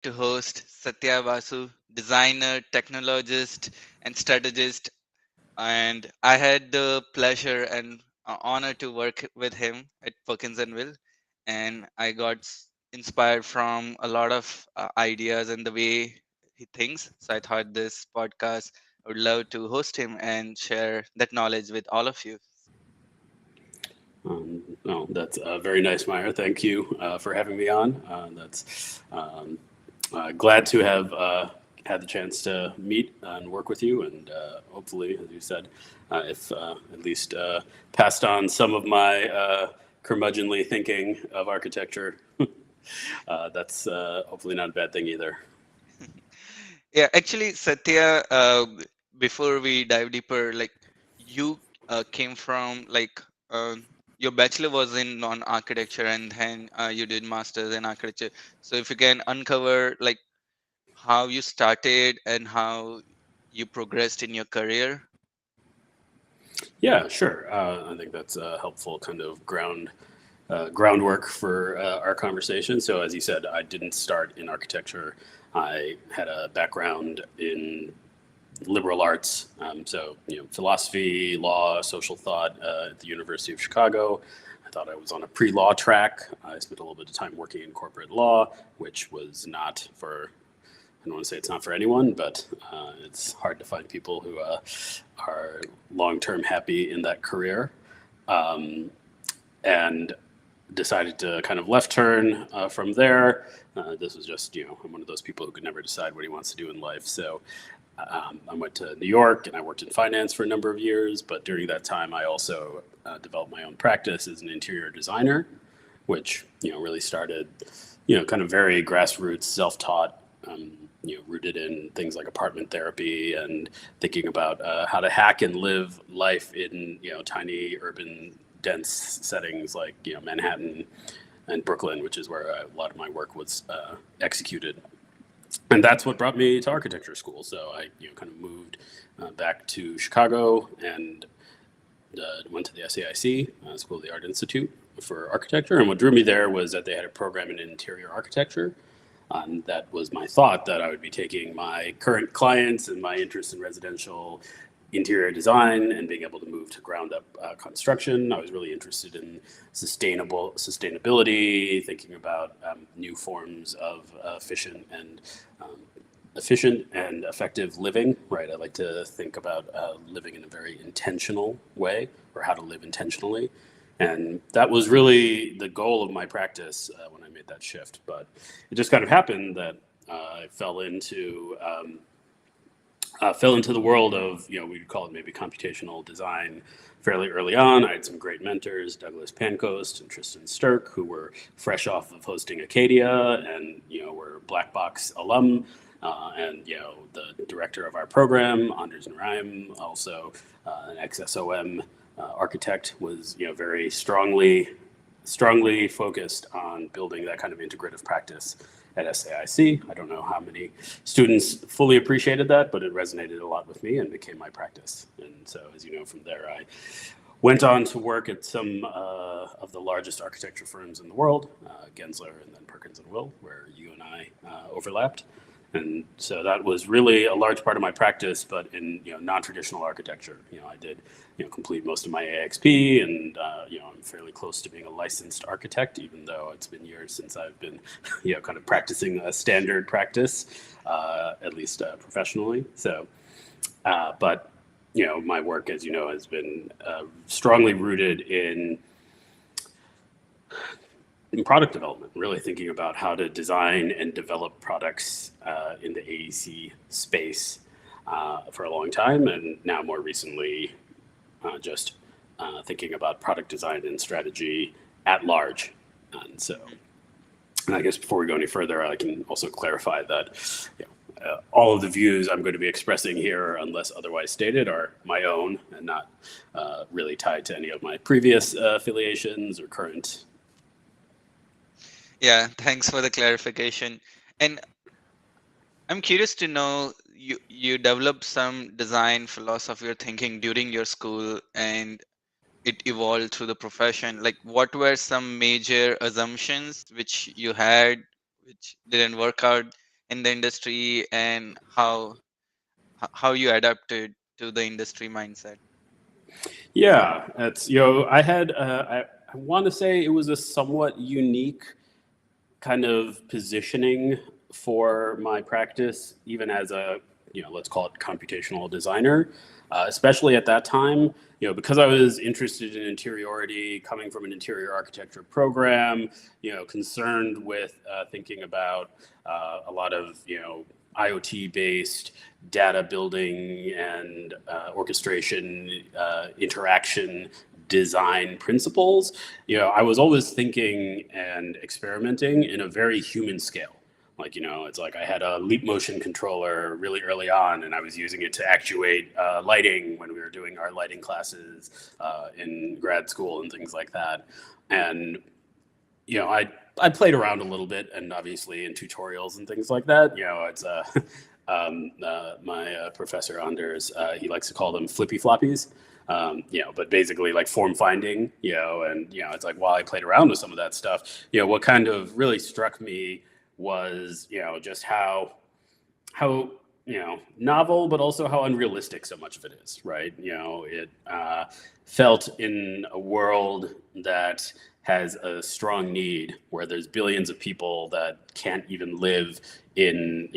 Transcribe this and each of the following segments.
to host Satya Basu, designer, technologist, and strategist. And I had the pleasure and honor to work with him at Perkins and Will. And I got inspired from a lot of ideas and the way he thinks. So I thought this podcast, I would love to host him and share that knowledge with all of you. No, that's very nice, Meyer. Thank you for having me on. That's glad to have had the chance to meet and work with you, and hopefully, as you said, if at least passed on some of my curmudgeonly thinking of architecture. That's hopefully not a bad thing either. Yeah, actually, Satya, before we dive deeper, like you came from your bachelor was in non-architecture and then you did masters in architecture. So if you can uncover like how you started and how you progressed in your career. Yeah, sure. I think that's a helpful kind of groundwork for our conversation. So, as you said, I didn't start in architecture. I had a background in liberal arts, so philosophy, law, social thought at the University of Chicago. I thought I was on a pre-law track. I spent a little bit of time working in corporate law, which was not for. I don't want to say it's not for anyone, but it's hard to find people who are long-term happy in that career. Um, and decided to kind of left turn from there. This was just, I'm one of those people who could never decide what he wants to do in life. So I went to New York and I worked in finance for a number of years. But during that time, I also developed my own practice as an interior designer, which, really started, kind of very grassroots, self-taught, rooted in things like apartment therapy and thinking about how to hack and live life in, tiny urban dense settings like Manhattan and Brooklyn, which is where a lot of my work was executed. And that's what brought me to architecture school. So I kind of moved back to Chicago and went to the SAIC, School of the Art Institute for Architecture. And what drew me there was that they had a program in interior architecture. That was my thought that I would be taking my current clients and my interest in residential interior design and being able to move to ground up construction. I was really interested in sustainability, thinking about new forms of um, efficient and effective living. Right, I like to think about living in a very intentional way, or how to live intentionally. And that was really the goal of my practice when I made that shift. But it just kind of happened that I fell into the world of, we'd call it maybe computational design fairly early on. I had some great mentors, Douglas Pancoast and Tristan Stirk, who were fresh off of hosting Acadia and, were Black Box alum. And, the director of our program, Anders Naraim, also an ex-SOM architect, was, very strongly focused on building that kind of integrative practice at SAIC. I don't know how many students fully appreciated that, but it resonated a lot with me and became my practice. And so, as you know, from there, I went on to work at some of the largest architecture firms in the world, Gensler and then Perkins and Will, where you and I overlapped. And so that was really a large part of my practice, but in non-traditional architecture. I did complete most of my AXP, and I'm fairly close to being a licensed architect, even though it's been years since I've been kind of practicing a standard practice, at least professionally. So, but my work, as you know, has been strongly rooted in product development, really thinking about how to design and develop products in the AEC space for a long time, and now more recently, just thinking about product design and strategy at large. And so, and I guess before we go any further, I can also clarify that all of the views I'm going to be expressing here, unless otherwise stated, are my own and not really tied to any of my previous affiliations or current. Yeah, thanks for the clarification. And I'm curious to know you developed some design philosophy or thinking during your school and it evolved through the profession. Like what were some major assumptions which you had which didn't work out? in the industry, and how you adapted to the industry mindset. Yeah, it's I had I want to say it was a somewhat unique kind of positioning for my practice, even as a let's call it computational designer, especially at that time. Because I was interested in interiority, coming from an interior architecture program, concerned with thinking about a lot of IoT based data building and orchestration, interaction design principles. I was always thinking and experimenting in a very human scale. Like, it's like I had a leap motion controller really early on, and I was using it to actuate lighting when we were doing our lighting classes in grad school and things like that. And I played around a little bit, and obviously in tutorials and things like that. It's my professor Anders. He likes to call them flippy floppies. But basically like form finding. And it's like while I played around with some of that stuff, what kind of really struck me was just how novel, but also how unrealistic so much of it is, right? It felt in a world that has a strong need where there's billions of people that can't even live in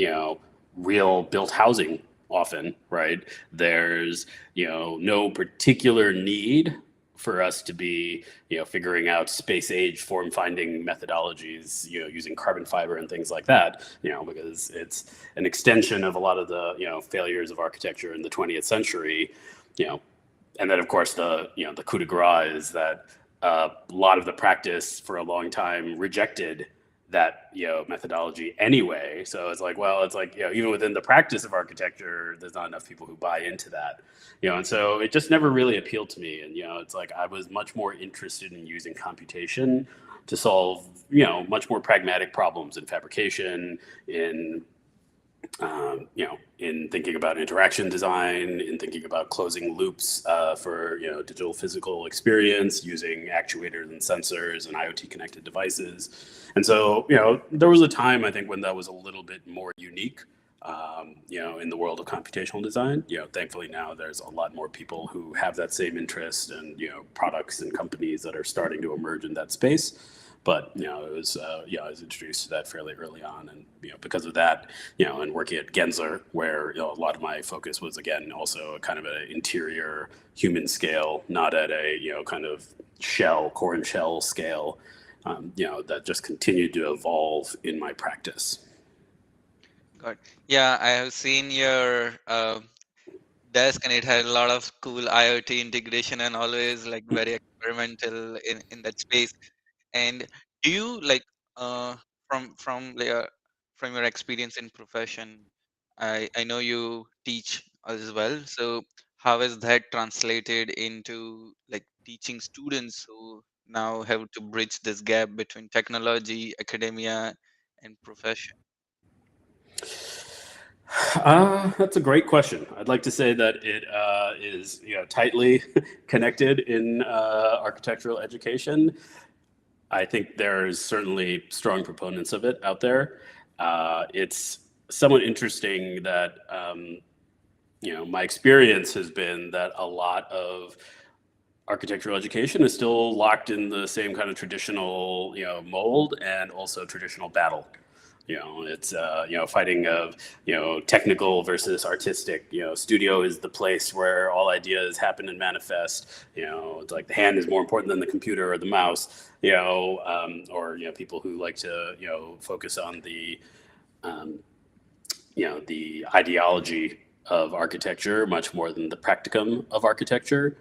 real built housing often, right? There's no particular need for us to be figuring out space age form finding methodologies using carbon fiber and things like that, because it's an extension of a lot of the failures of architecture in the 20th century. And then of course the coup de grace is that a lot of the practice for a long time rejected that methodology anyway. So it's like, well, it's like even within the practice of architecture, there's not enough people who buy into that. And so it just never really appealed to me. And it's like I was much more interested in using computation to solve much more pragmatic problems in fabrication, in in thinking about interaction design, in thinking about closing loops for digital physical experience using actuators and sensors and IoT connected devices. And so there was a time I think when that was a little bit more unique. In the world of computational design, thankfully now there's a lot more people who have that same interest, and products and companies that are starting to emerge in that space. But it was I was introduced to that fairly early on, and because of that, and working at Gensler, where a lot of my focus was again also kind of an interior human scale, not at a kind of core and shell scale. That just continued to evolve in my practice. God. Yeah, I have seen your desk, and it had a lot of cool IoT integration and always like very experimental in that space. And do you like from your experience in profession? I know you teach as well. So how is that translated into like teaching students who now have to bridge this gap between technology, academia, and profession? That's a great question. I'd like to say that it is tightly connected in architectural education. I think there's certainly strong proponents of it out there. It's somewhat interesting that my experience has been that a lot of architectural education is still locked in the same kind of traditional mold, and also traditional battle. It's fighting of technical versus artistic. Studio is the place where all ideas happen and manifest. It's like the hand is more important than the computer or the mouse. Or people who like to focus on the the ideology of architecture much more than the practicum of architecture.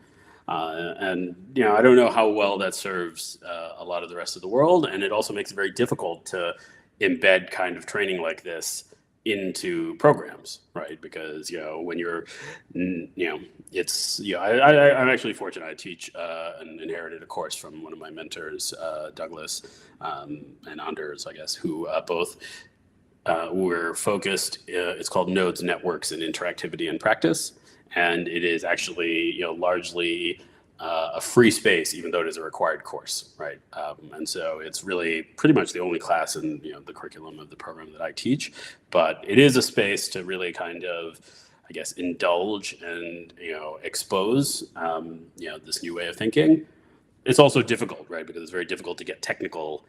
And I don't know how well that serves a lot of the rest of the world, and it also makes it very difficult to embed kind of training like this into programs, right? Because when you're, it's I'm actually fortunate. I teach and inherited a course from one of my mentors, Douglas and Anders, I guess, who both we're focused. It's called Nodes, Networks, and Interactivity in Practice, and it is actually largely a free space, even though it is a required course, right? And so it's really pretty much the only class in the curriculum of the program that I teach. But it is a space to really kind of, I guess, indulge and expose this new way of thinking. It's also difficult, right? Because it's very difficult to get technical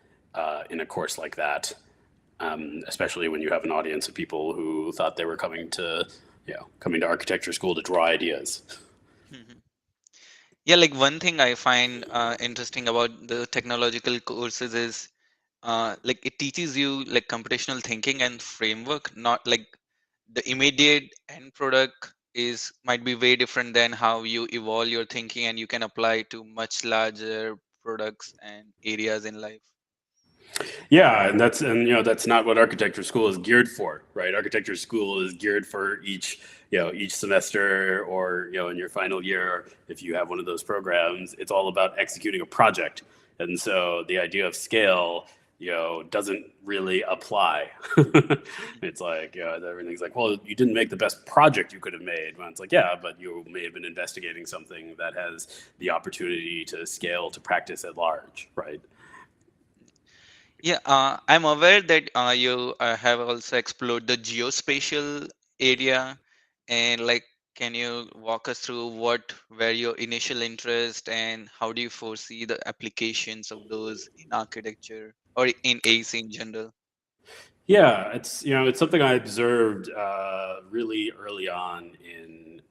in a course like that, especially when you have an audience of people who thought they were coming to architecture school to draw ideas. Mhm. Yeah, like one thing I find interesting about the technological courses is like it teaches you like computational thinking and framework, not like the immediate end product is might be way different than how you evolve your thinking and you can apply to much larger products and areas in life. Yeah, and that's not what architecture school is geared for, right? Architecture school is geared for each semester, or in your final year, if you have one of those programs, it's all about executing a project. And so the idea of scale, doesn't really apply. It's like, everything's like, well, you didn't make the best project you could have made. Well, it's like, yeah, but you may have been investigating something that has the opportunity to scale to practice at large, right? Yeah, I'm aware that you have also explored the geospatial area, and like, can you walk us through what were your initial interest and how do you foresee the applications of those in architecture or in AEC in general? Yeah, it's something I observed really early on in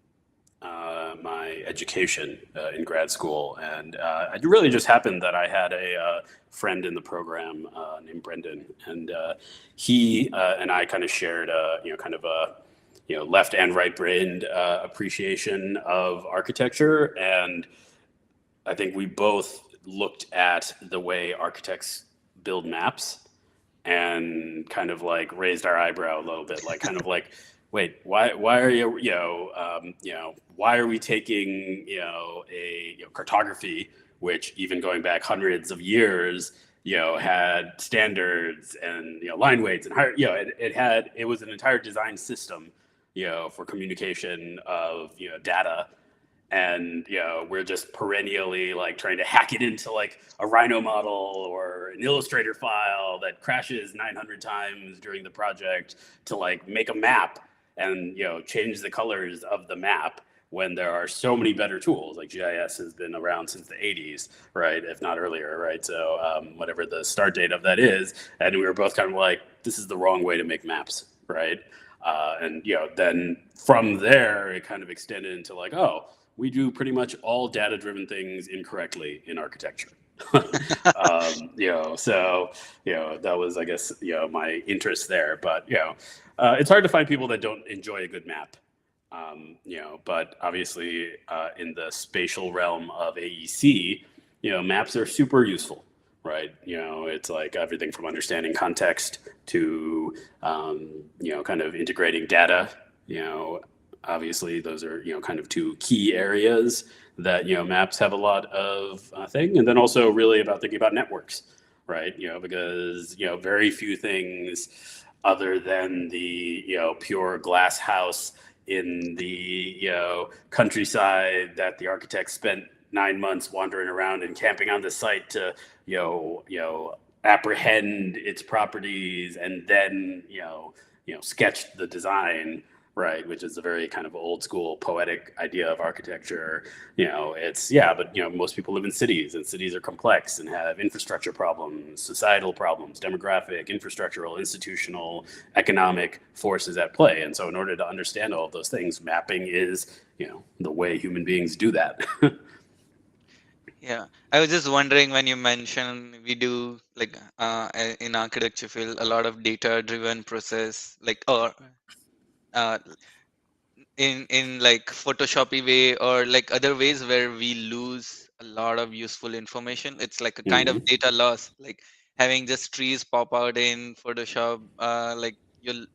my education in grad school, and it really just happened that I had a friend in the program named Brendan, and he and I kind of shared kind of a left and right brained appreciation of architecture, and I think we both looked at the way architects build maps and kind of like raised our eyebrow a little bit, like kind of like, wait, why are why are we taking a cartography, which even going back hundreds of years, had standards and line weights and higher, it was an entire design system, for communication of data, and we're just perennially like trying to hack it into like a Rhino model or an Illustrator file that crashes 900 times during the project to like make a map and change the colors of the map, when there are so many better tools. Like GIS has been around since the 80s, right, if not earlier, right? So whatever the start date of that is, and we were both kind of like, this is the wrong way to make maps, right? And then from there it kind of extended into like, oh, we do pretty much all data-driven things incorrectly in architecture. So that was, I guess, my interest there. But it's hard to find people that don't enjoy a good map. But obviously, in the spatial realm of AEC, maps are super useful, right? It's like everything from understanding context to kind of integrating data. Obviously, those are kind of two key areas that maps have a lot of thing, and then also really about thinking about networks, right? Because very few things other than the pure glass house in the countryside that the architect spent 9 months wandering around and camping on the site to apprehend its properties and then sketch the design, right, which is a very kind of old school poetic idea of architecture. But most people live in cities, and cities are complex and have infrastructure problems, societal problems, demographic, infrastructural, institutional, economic forces at play. And so in order to understand all of those things, mapping is the way human beings do that. Yeah, I was just wondering when you mentioned we do like in architecture field a lot of data driven process like or uh, in like Photoshopy way or like other ways where we lose a lot of useful information. It's like a kind of Mhm. data loss, like having just trees pop out in Photoshop. Like you're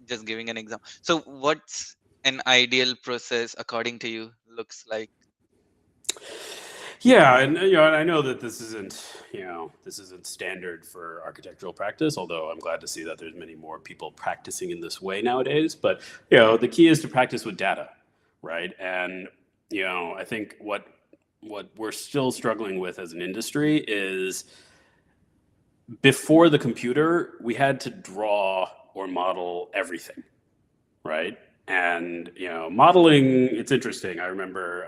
just giving an example. So what's an ideal process according to you looks like? Yeah, and and I know that this isn't standard for architectural practice. Although I'm glad to see that there's many more people practicing in this way nowadays. But the key is to practice with data, right? And I think what we're still struggling with as an industry is before the computer, we had to draw or model everything, right? And modeling, it's interesting. I remember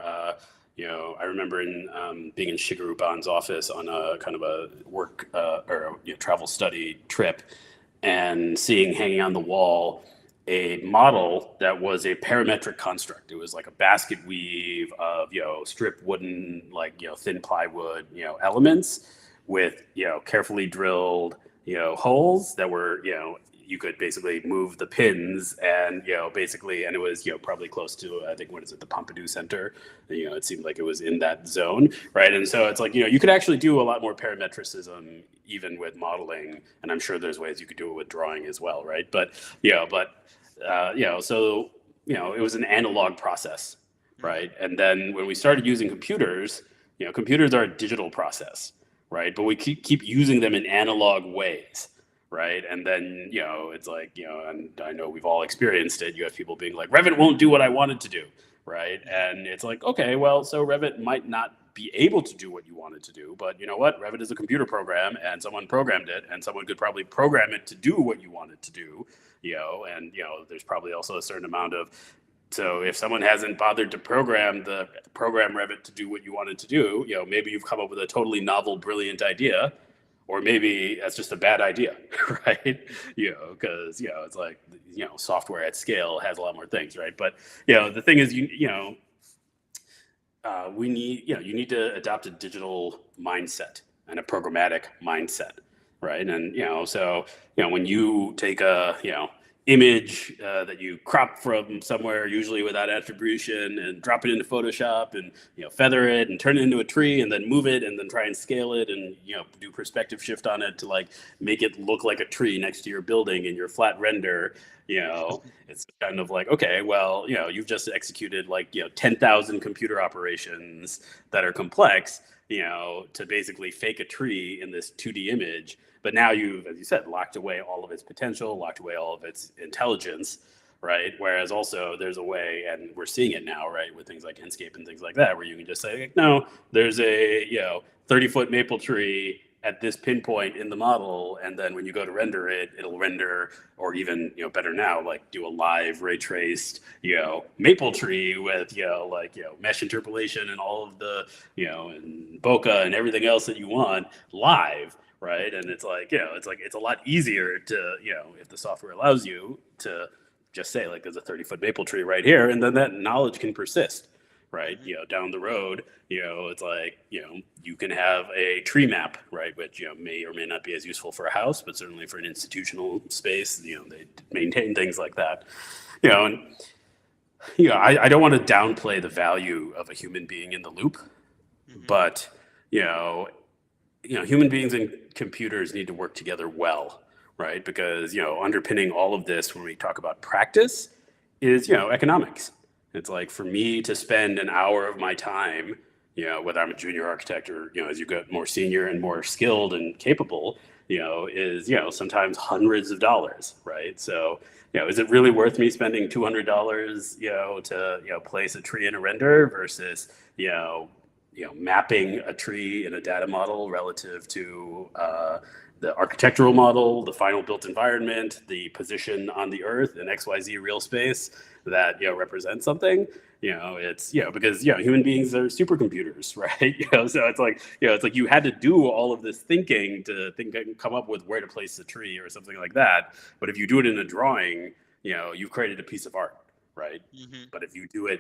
in being in Shigeru Ban's office on a kind of a work or travel study trip, and seeing hanging on the wall a model that was a parametric construct. It was like a basket weave of strip wooden, like thin plywood elements with carefully drilled holes that were you could basically move the pins, and basically, and it was probably close to, I think, what is it, the Pompidou Center. It seemed like it was in that zone, right? And so it's like you could actually do a lot more parametricism even with modeling, and I'm sure there's ways you could do it with drawing as well, right? But so it was an analog process, right? And then when we started using computers, computers are a digital process, right? But we keep using them in analog ways, right? And then it's like and I know we've all experienced it. You have people being like, Revit won't do what I wanted to do, right? And it's like, okay, well, so Revit might not be able to do what you wanted to do, but you know what? Revit is a computer program, and someone programmed it, and someone could probably program it to do what you want it to do, and there's probably also a certain amount of, so if someone hasn't bothered to program Revit to do what you wanted to do, maybe you've come up with a totally novel, brilliant idea, or maybe that's just a bad idea, right? Because it's like software at scale has a lot more things, right? But the thing is, we need you need to adopt a digital mindset and a programmatic mindset, right? And so when you take a image that you crop from somewhere, usually without attribution, and drop it into Photoshop, and feather it and turn it into a tree, and then move it, and then try and scale it, and do perspective shift on it to like make it look like a tree next to your building in your flat render. It's kind of like, okay, well, you've just executed like 10,000 computer operations that are complex, to basically fake a tree in this 2D image. But now you've, as you said, locked away all of its potential, locked away all of its intelligence, right? Whereas also there's a way, and we're seeing it now, right, with things like Enscape and things like that, where you can just say, like, no, there's a 30-foot maple tree at this pinpoint in the model, and then when you go to render it, it'll render, or even better now, like do a live ray traced maple tree with mesh interpolation and all of the and bokeh and everything else that you want live, right? And it's like it's a lot easier to if the software allows you to just say, like, there's a 30-foot maple tree right here, and then that knowledge can persist, right? Down the road, it's like you can have a tree map, right, which may or may not be as useful for a house, but certainly for an institutional space, they maintain things like that. And I don't want to downplay the value of a human being in the loop, but human beings and computers need to work together well, right? Because underpinning all of this when we talk about practice is economics. It's like, for me to spend an hour of my time, whether I'm a junior architect or as you get more senior and more skilled and capable, is sometimes hundreds of dollars, right? So is it really worth me spending $200 to place a tree in a render versus mapping a tree in a data model relative to the architectural model, the final built environment, the position on the earth in XYZ real space that represents something? It's because human beings are supercomputers, right? So it's like you had to do all of this thinking to think and come up with where to place the tree or something like that. But if you do it in a drawing, you've created a piece of art, right? But if you do it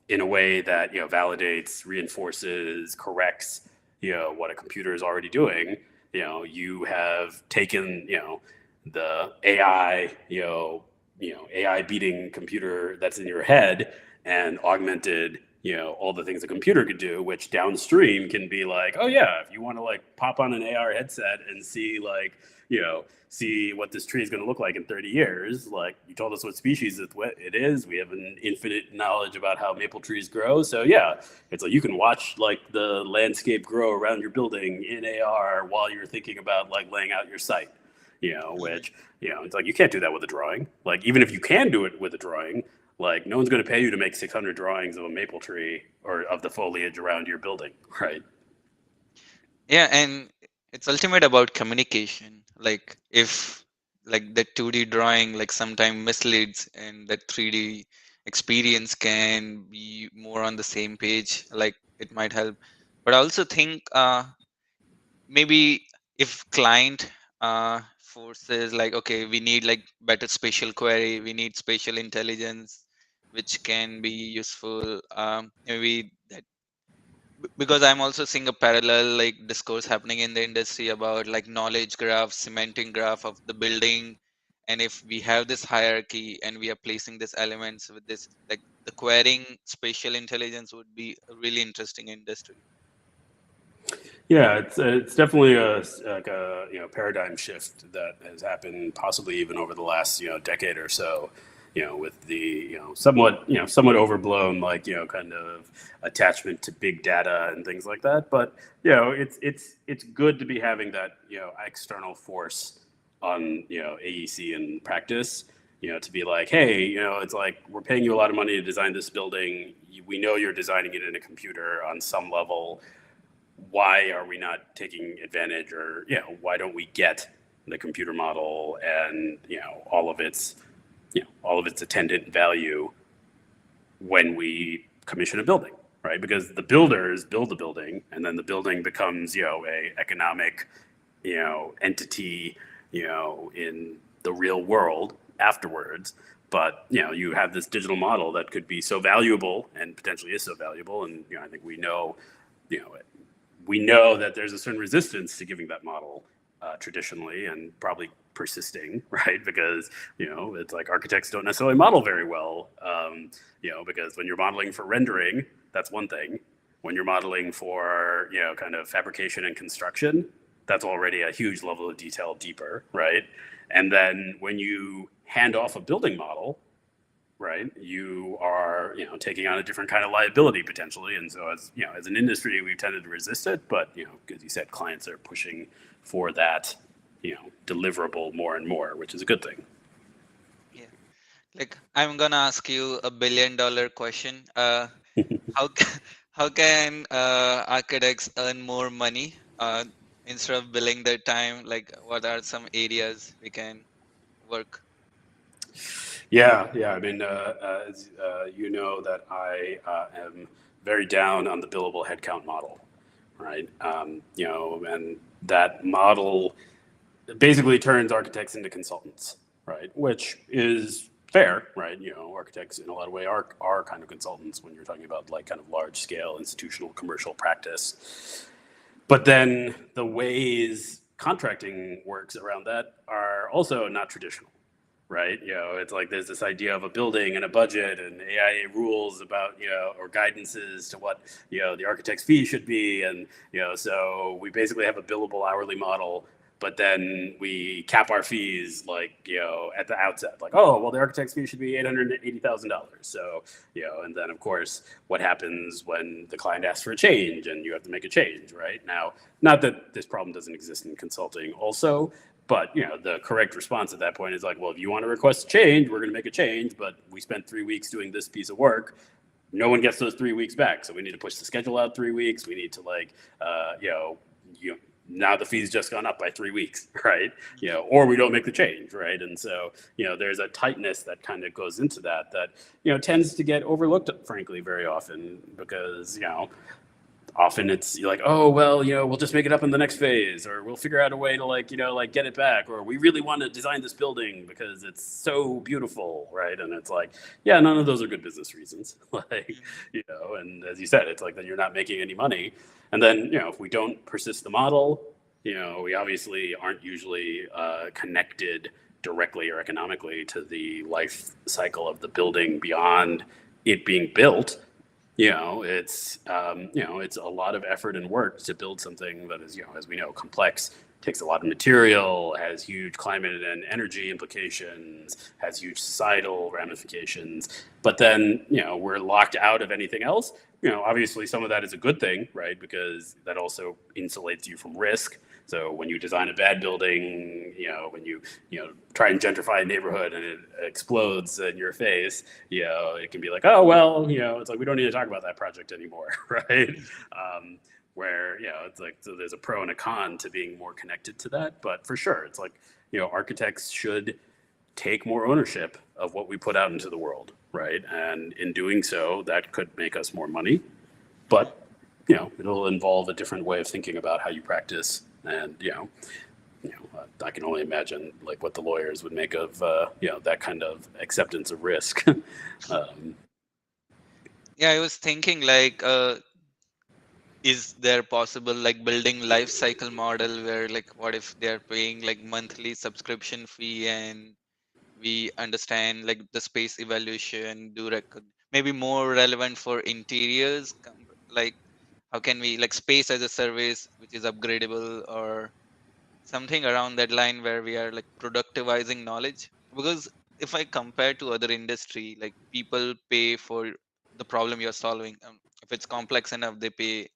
in a way that validates, reinforces, corrects what a computer is already doing, you have taken the AI AI beating computer that's in your head and augmented all the things a computer could do, which downstream can be like, oh yeah, if you want to like pop on an AR headset and see like see what this tree is going to look like in 30 years. Like, you told us what species it is. We have an infinite knowledge about how maple trees grow. So yeah, it's like you can watch like the landscape grow around your building in AR while you're thinking about like laying out your site. Which it's like you can't do that with a drawing. Like, even if you can do it with a drawing, Like, no one's going to pay you to make 600 drawings of a maple tree or of the foliage around your building, right? Yeah, and it's ultimate about communication. Like if like the 2D drawing like sometime misleads and that 3D experience can be more on the same page, like it might help. But I also think maybe if client forces like okay we need like better spatial query, we need spatial intelligence which can be useful, maybe that because I'm also seeing a parallel like discourse happening in the industry about like knowledge graph, cementing graph of the building. And if we have this hierarchy and we are placing these elements with this, like the querying spatial intelligence would be a really interesting industry. Yeah, it's definitely like a paradigm shift that has happened possibly even over the last decade or so. With the somewhat overblown like kind of attachment to big data and things like that. But it's good to be having that external force on AEC and practice. To be like, hey, it's like we're paying you a lot of money to design this building. We know you're designing it in a computer on some level. Why are we not taking advantage, or why don't we get the computer model and all of its attendant value when we commission a building, right? Because the builders build the building, and then the building becomes a economic entity in the real world afterwards. But you have this digital model that could be so valuable and potentially is so valuable, and I think you know we know that there's a certain resistance to giving that model traditionally, and probably persisting, right? Because it's like architects don't necessarily model very well, because when you're modeling for rendering, that's one thing. When you're modeling for kind of fabrication and construction, that's already a huge level of detail deeper, right? And then when you hand off a building model, right, you are taking on a different kind of liability potentially. And so as an industry, we've tended to resist it, but as you said, clients are pushing for that deliverable more and more, which is a good thing. Yeah, like I'm gonna ask you a $1 billion question. How how can architects earn more money instead of billing their time? Like, what are some areas we can work? Yeah. I mean, as you know that I am very down on the billable headcount model, right? And that model basically turns architects into consultants, right? Which is fair, right? Architects in a lot of ways are kind of consultants when you're talking about like kind of large scale institutional commercial practice. But then the ways contracting works around that are also not traditional, right? It's like there's this idea of a building and a budget and AIA rules about, or guidances to what, the architect's fee should be. And, so we basically have a billable hourly model, but then we cap our fees like, at the outset, like, oh, well, the architect's fee should be $880,000. So, and then of course, what happens when the client asks for a change and you have to make a change, right? Now, not that this problem doesn't exist in consulting also, but the correct response at that point is like, well, if you want to request a change, we're going to make a change. But we spent 3 weeks doing this piece of work. No one gets those 3 weeks back, so we need to push the schedule out 3 weeks. We need to like, now the fee's just gone up by 3 weeks, right? Or we don't make the change, right? And so there's a tightness that kind of goes into that tends to get overlooked, frankly, very often because often it's like, oh, well, we'll just make it up in the next phase, or we'll figure out a way to like get it back, or we really want to design this building because it's so beautiful, right? And it's like, yeah, none of those are good business reasons. Like, and as you said, it's like then you're not making any money. And then if we don't persist the model, we obviously aren't usually connected directly or economically to the life cycle of the building beyond it being built. It's a lot of effort and work to build something that is, as we know, complex, takes a lot of material, has huge climate and energy implications, has huge societal ramifications. But then, we're locked out of anything else. Obviously some of that is a good thing, right? Because that also insulates you from risk. So when you design a bad building, when you try and gentrify a neighborhood and it explodes in your face, it can be like, oh well, it's like we don't need to talk about that project anymore, right? Um, where it's like, so there's a pro and a con to being more connected to that, but for sure, it's like architects should take more ownership of what we put out into the world, right? And in doing so, that could make us more money, but it'll involve a different way of thinking about how you practice, and I can only imagine like what the lawyers would make of that kind of acceptance of risk. um, Yeah, I was thinking like, is there possible like building life cycle model where like what if they're paying like monthly subscription fee and we understand like the space evaluation, maybe more relevant for interiors, like how can we like space as a service which is upgradable, or something around that line where we are like productivizing knowledge. Because if I compare to other industry, like people pay for the problem you're solving. If it's complex enough, they pay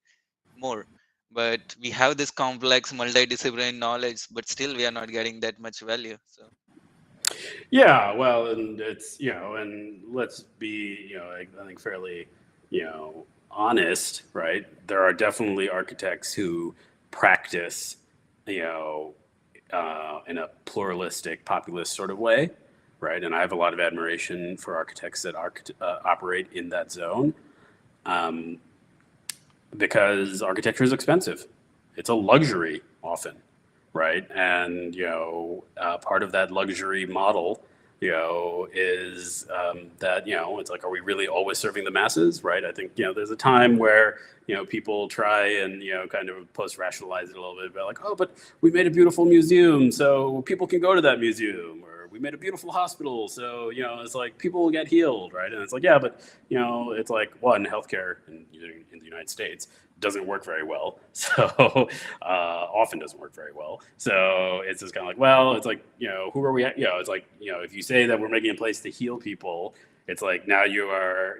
more. But we have this complex multidisciplinary knowledge, but still we are not getting that much value. So Yeah, well, and it's and let's be I think fairly honest, right? There are definitely architects who practice you know in a pluralistic, populist sort of way, right? And I have a lot of admiration for architects that operate in that zone, um, because architecture is expensive. It's a luxury often, right? And part of that luxury model, is that it's like, are we really always serving the masses, right? I think there's a time where people try and kind of post rationalize it a little bit, about like, oh, but we made a beautiful museum, so people can go to that museum, or we made a beautiful hospital, so it's like people will get healed, right? And it's like, yeah, but it's like, one, healthcare in the United States doesn't work very well. So often doesn't work very well. So it's just kind of like, well, it's like, who are we? It's like, if you say that we're making a place to heal people, it's like now you are,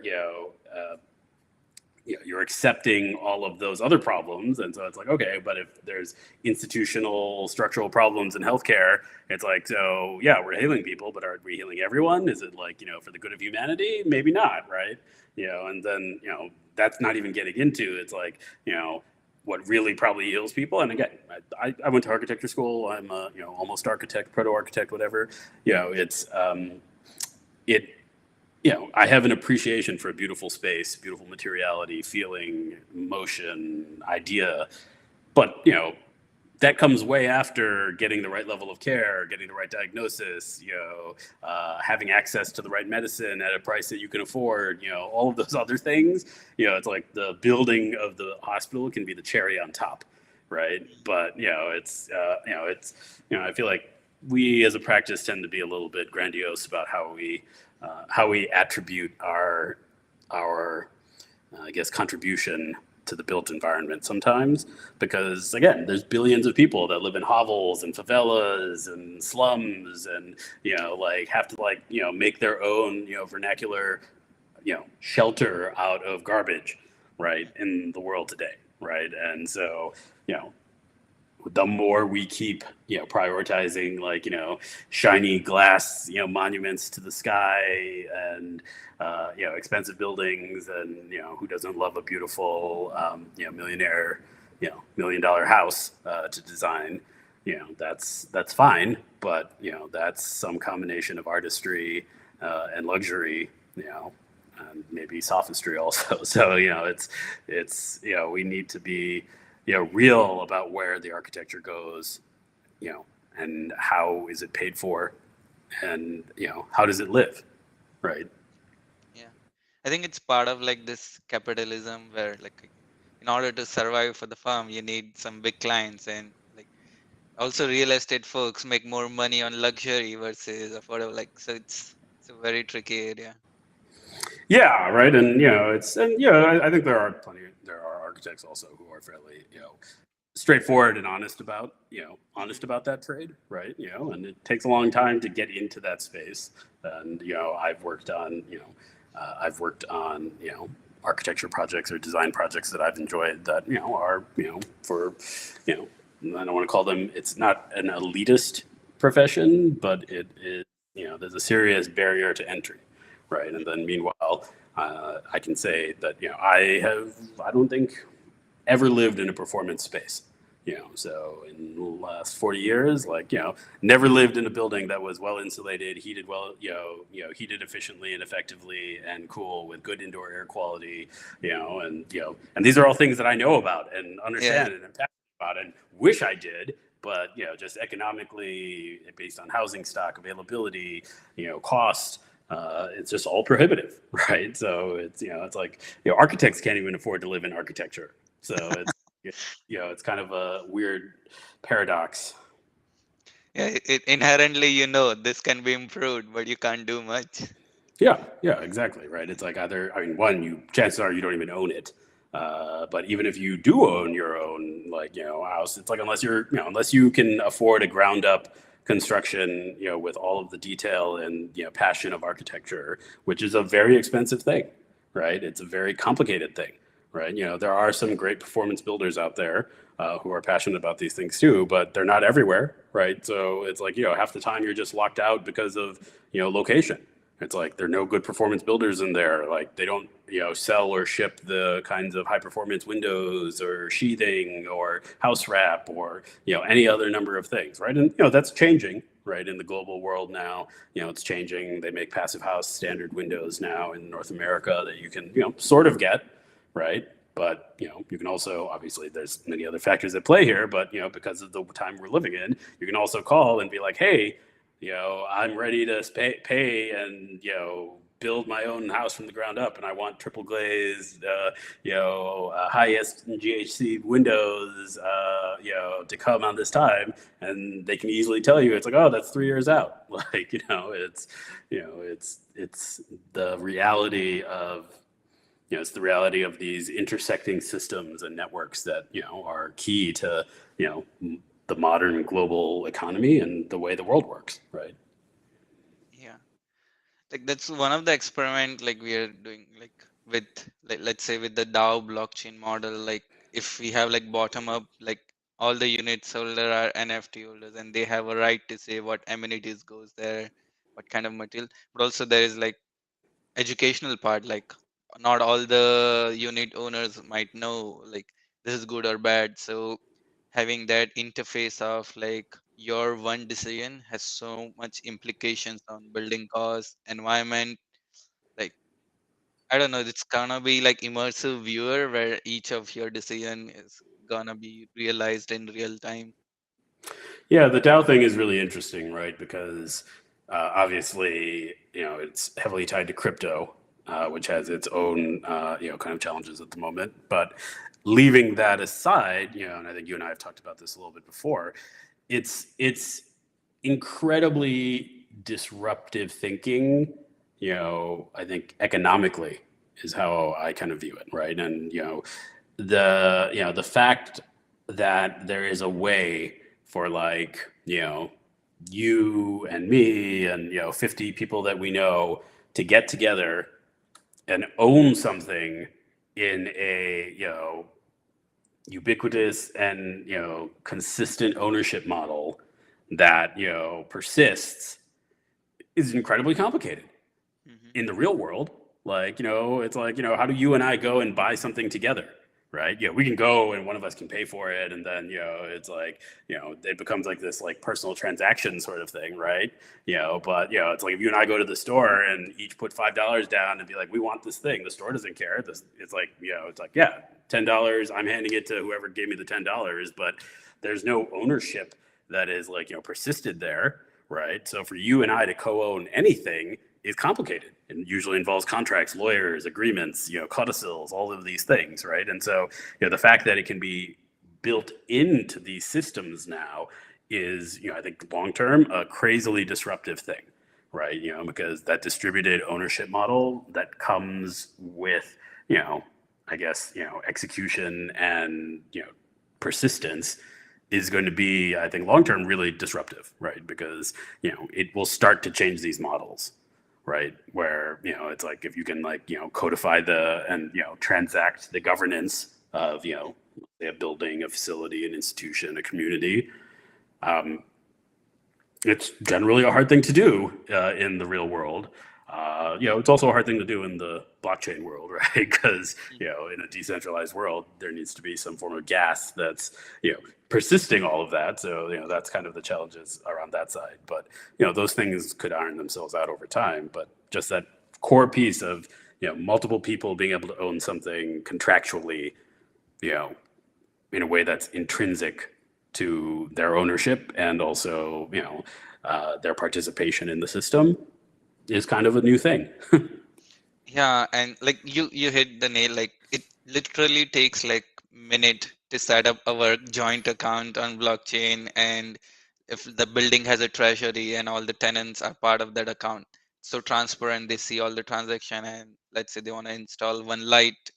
you're accepting all of those other problems. And so it's like, okay, but if there's institutional structural problems in healthcare, it's like, so yeah, we're healing people, but are we healing everyone? Is it like, for the good of humanity? Maybe not, right? And then, that's not even getting into, it's like, what really probably heals people. And again, I went to architecture school. I'm a, almost architect, proto architect, whatever. It's, it I have an appreciation for a beautiful space, beautiful materiality, feeling, motion, idea. But, that comes way after getting the right level of care, getting the right diagnosis, having access to the right medicine at a price that you can afford, all of those other things. It's like the building of the hospital can be the cherry on top, right? But, I feel like we as a practice tend to be a little bit grandiose about how we attribute our I guess contribution to the built environment sometimes, because again, there's billions of people that live in hovels and favelas and slums, and like have to like make their own vernacular shelter out of garbage, right, in the world today, right? And so the more we keep prioritizing like shiny glass monuments to the sky, and expensive buildings, and who doesn't love a beautiful millionaire $1 million house to design, that's fine, but that's some combination of artistry and luxury, and maybe sophistry also. So it's we need to be real about where the architecture goes, and how is it paid for, and how does it live, right? yeah, I think it's part of like this capitalism where like in order to survive for the farm, you need some big clients, and like also real estate folks make more money on luxury versus affordable. Like so, it's a very tricky area. Yeah, right. And it's, and I think there are architects also who are fairly straightforward and honest about that trade, right? And it takes a long time to get into that space. And I've worked on architecture projects or design projects that I've enjoyed, that are for I don't want to call them, it's not an elitist profession, but it is, there's a serious barrier to entry, right? And then meanwhile, I can say that, I don't think ever lived in a performance space. So in the last 40 years, never lived in a building that was well insulated, heated well, heated efficiently and effectively and cool with good indoor air quality, and these are all things that I know about and Yeah, understand and am passionate about and wish I did, but just economically based on housing stock availability, cost, it's just all prohibitive, right? So it's like architects can't even afford to live in architecture. So it's kind of a weird paradox. yeah. Inherently, this can be improved, but you can't do much. Yeah, exactly, right. It's like either, I mean, one, chances are you don't even own it. But even if you do own your own, house, it's like unless you can afford a ground up construction, with all of the detail and passion of architecture, which is a very expensive thing, right? It's a very complicated thing, right? There are some great performance builders out there who are passionate about these things too, but they're not everywhere, right? So it's like half the time you're just locked out because of location. It's like there are no good performance builders in there. Like they don't, sell or ship the kinds of high performance windows or sheathing or house wrap or any other number of things, right? And that's changing, right? In the global world now, it's changing. They make passive house standard windows now in North America that you can sort of get, right? But you can also, obviously there's many other factors at play here, but because of the time we're living in, you can also call and be like, hey, I'm ready to pay and build my own house from the ground up, and I want triple glazed, highest GHC windows, to come on this time, and they can easily tell you it's like, oh, that's 3 years out. Like it's the reality of it's the reality of these intersecting systems and networks that are key to the modern global economy and the way the world works, right? Yeah, like that's one of the experiment like we are doing, like with, like, let's say with the DAO blockchain model. Like if we have like bottom up, like all the units holder are NFT holders, and they have a right to say what amenities goes there, what kind of material. But also there is like educational part, like not all the unit owners might know like this is good or bad. So having that interface of like your one decision has so much implications on building costs, environment, like I don't know, it's gonna be like immersive viewer where each of your decision is gonna be realized in real time. Yeah, the DAO thing is really interesting, right? Because obviously, it's heavily tied to crypto, which has its own, kind of challenges at the moment. But leaving that aside, and I think you and I have talked about this a little bit before, it's incredibly disruptive thinking. I think economically is how I kind of view it, right? And the fact that there is a way for you and me and 50 people that we know to get together and own something in a ubiquitous and consistent ownership model that persists is incredibly complicated Hmm. in the real world. It's like, how do you and I go and buy something together? Right. We can go and one of us can pay for it. And then, it's like, it becomes like this like personal transaction sort of thing. Right. But, it's like if you and I go to the store and each put $5 down and be like, we want this thing, the store doesn't care. It's like, it's like, yeah, $10, I'm handing it to whoever gave me the $10, but there's no ownership that is like, persisted there. Right. So for you and I to co-own anything is complicated and usually involves contracts, lawyers, agreements, codicils, all of these things, right? And so, the fact that it can be built into these systems now is, I think long term, a crazily disruptive thing, right? Because that distributed ownership model that comes with, I guess, execution and, persistence is going to be, I think, long term really disruptive, right? Because it will start to change these models, right? Where it's like if you can codify the and transact the governance of say a building, a facility, an institution, a community, um, it's generally a hard thing to do in the real world. It's also a hard thing to do in the blockchain world, right? Because in a decentralized world, there needs to be some form of gas that's persisting all of that. So that's kind of the challenges around that side. But those things could iron themselves out over time. But just that core piece of multiple people being able to own something contractually, you know, in a way that's intrinsic to their ownership and also their participation in the system is kind of a new thing. Yeah, and like you hit the nail. Like it literally takes like minute to set up our joint account on blockchain, and if the building has a treasury and all the tenants are part of that account, so transparent, they see all the transaction, and let's say they want to install one light,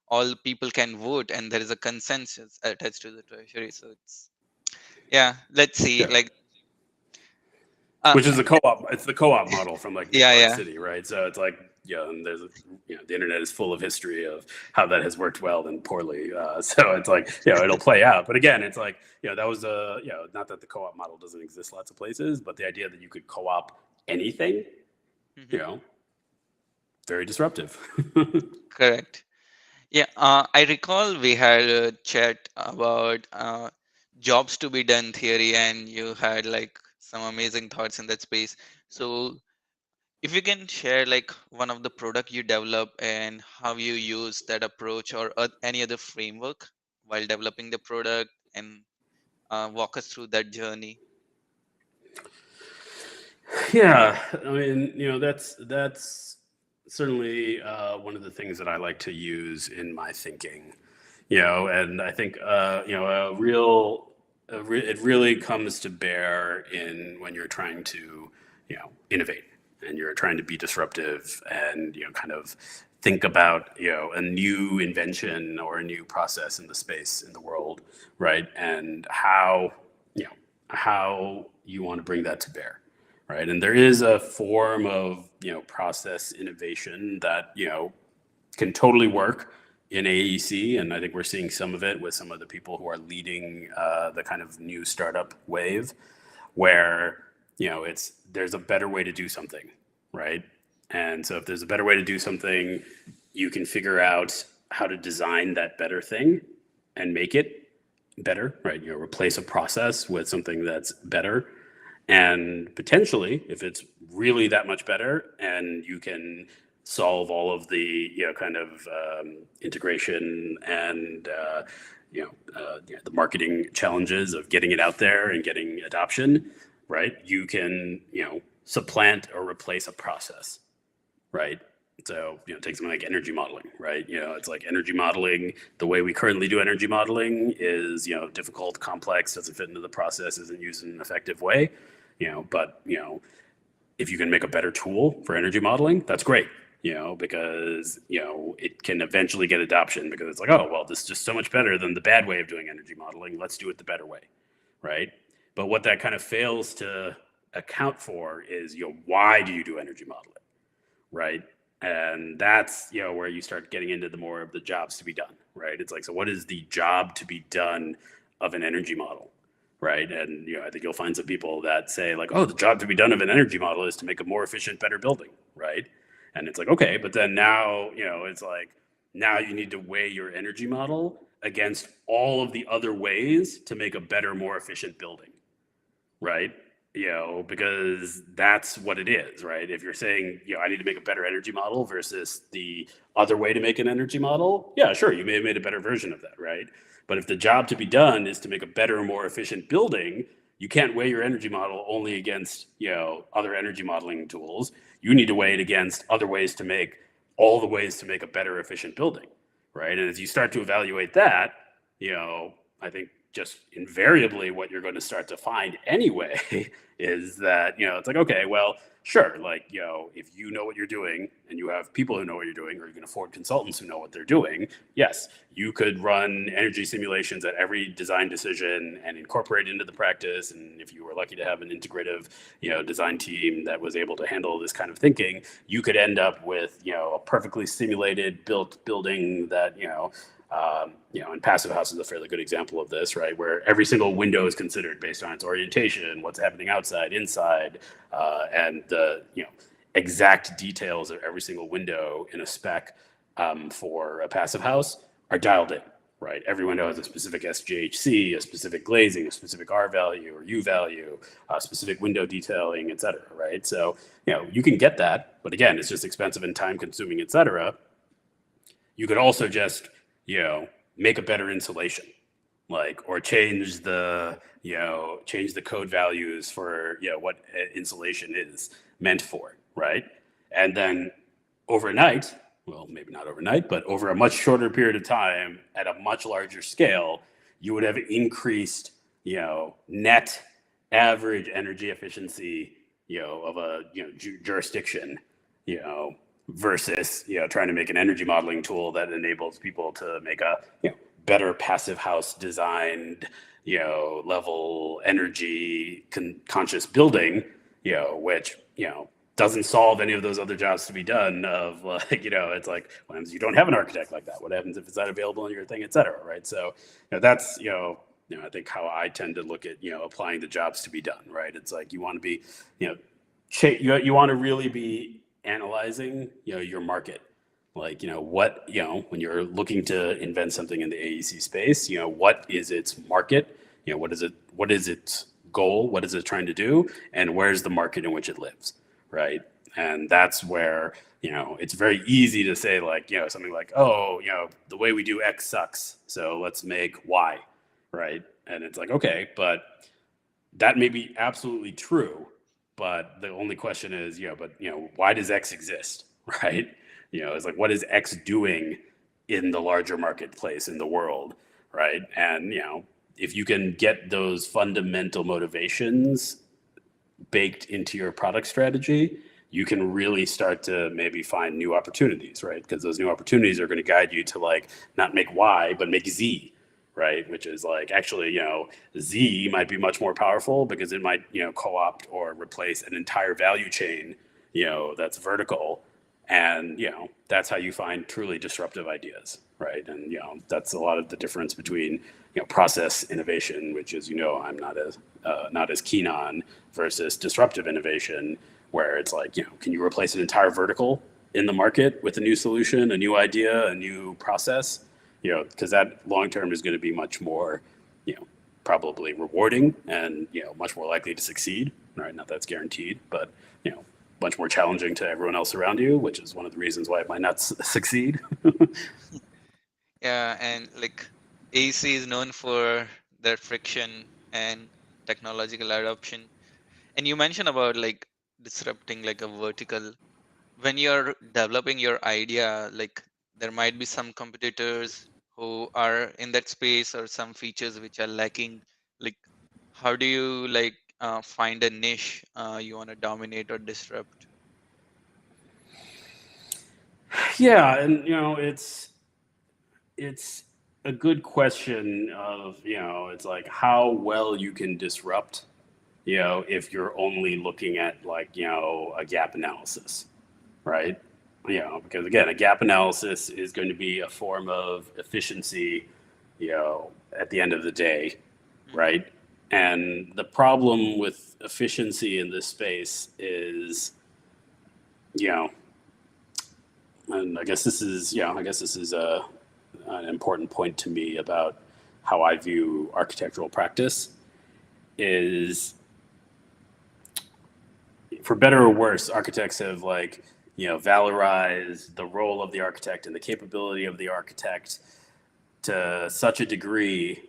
all people can vote, and there is a consensus attached to the treasury. So it's, yeah, let's see. Yeah. Like, uh, Which is the co-op. It's the co-op model from like New yeah, York yeah, City, right? So it's like, and there's, the internet is full of history of how that has worked well and poorly. So it's like, it'll play out. But again, it's like, that was not that the co-op model doesn't exist lots of places, but the idea that you could co-op anything, you hmm, know, very disruptive. correct. Yeah, I recall we had a chat about jobs to be done theory, and you had like some amazing thoughts in that space. So, if you can share like one of the product you develop and how you use that approach or any other framework while developing the product, and walk us through that journey. Yeah, I mean, that's certainly one of the things that I like to use in my thinking. And I think it really comes to bear in when you're trying to innovate and you're trying to be disruptive and kind of think about a new invention or a new process in the space in the world, right? And how you want to bring that to bear, right? And there is a form of process innovation that can totally work in AEC, and I think we're seeing some of it with some of the people who are leading the kind of new startup wave, where there's a better way to do something, right? And so if there's a better way to do something, you can figure out how to design that better thing and make it better, right? Replace a process with something that's better. And potentially, if it's really that much better and you can solve all of the, kind of integration and, the marketing challenges of getting it out there and getting adoption, right? You can, supplant or replace a process, right? So, take something like energy modeling, right? It's like energy modeling. The way we currently do energy modeling is, difficult, complex, doesn't fit into the process, isn't used in an effective way. But if you can make a better tool for energy modeling, that's great. Because it can eventually get adoption because it's like, oh well, this is just so much better than the bad way of doing energy modeling. Let's do it the better way, right? But what that kind of fails to account for is, why do you do energy modeling? Right? And that's where you start getting into the more of the jobs to be done, right? It's like, so what is the job to be done of an energy model, right? And I think you'll find some people that say like, oh, the job to be done of an energy model is to make a more efficient, better building, right? And it's like, okay, but then now it's like, now you need to weigh your energy model against all of the other ways to make a better, more efficient building, right? Because that's what it is, right? If you're saying, I need to make a better energy model versus the other way to make an energy model, yeah, sure, you may have made a better version of that, right? But if the job to be done is to make a better, more efficient building, you can't weigh your energy model only against, other energy modeling tools. You need to weigh it against other ways to make all the ways to make a better, efficient building, right? And as you start to evaluate that, I think just invariably what you're going to start to find anyway is that it's like, okay, well, sure, like if you know what you're doing and you have people who know what you're doing, or you can afford consultants who know what they're doing, yes, you could run energy simulations at every design decision and incorporate into the practice. And if you were lucky to have an integrative design team that was able to handle this kind of thinking, you could end up with a perfectly simulated built building that And Passive House is a fairly good example of this, right? Where every single window is considered based on its orientation, what's happening outside, inside, and the exact details of every single window in a spec for a Passive House are dialed in, right? Every window has a specific SGHC, a specific glazing, a specific R value or U value, specific window detailing, et cetera, right? So, you can get that, but again, it's just expensive and time consuming, et cetera. You could also just, make a better insulation, or change the code values for, what insulation is meant for, right? And then overnight, well, maybe not overnight, but over a much shorter period of time at a much larger scale, you would have increased, net average energy efficiency, of a jurisdiction, versus trying to make an energy modeling tool that enables people to make a better passive house designed level energy conscious building, which doesn't solve any of those other jobs to be done of it's like, what happens if you don't have an architect like that? What happens if it's not available in your thing, et cetera, right? So that's I think how I tend to look at applying the jobs to be done, right? It's like you want to be you want to really be analyzing your market, what when you're looking to invent something in the AEC space, what is its market, what is its goal, what is it trying to do, and where's the market in which it lives, right? And that's where it's very easy to say something like, oh, the way we do X sucks, so let's make Y, right? And it's like, okay, but that may be absolutely true, but the only question is, why does X exist, right? It's like, what is X doing in the larger marketplace in the world, right? And if you can get those fundamental motivations baked into your product strategy, you can really start to maybe find new opportunities, right? Because those new opportunities are going to guide you to not make Y, but make Z, right? Which is actually, Z might be much more powerful because it might, co-opt or replace an entire value chain, that's vertical. And, that's how you find truly disruptive ideas, right? And, that's a lot of the difference between, process innovation, which is, I'm not as keen on, versus disruptive innovation, where it's can you replace an entire vertical in the market with a new solution, a new idea, a new process? Because that long term is going to be much more, probably rewarding and much more likely to succeed. Right? Not that's guaranteed, but much more challenging to everyone else around you, which is one of the reasons why it might not succeed. Yeah, and AEC is known for their friction and technological adoption. And you mentioned about disrupting a vertical. When you're developing your idea, there might be some competitors who are in that space or some features which are lacking. Like, how do you find a niche you want to dominate or disrupt? Yeah, and it's a good question of it's like how well you can disrupt if you're only looking at a gap analysis, right? Because again, a gap analysis is going to be a form of efficiency at the end of the day, Mhm. right? And the problem with efficiency in this space is you know and I guess this is an important point to me about how I view architectural practice is, for better or worse, architects have valorized the role of the architect and the capability of the architect to such a degree,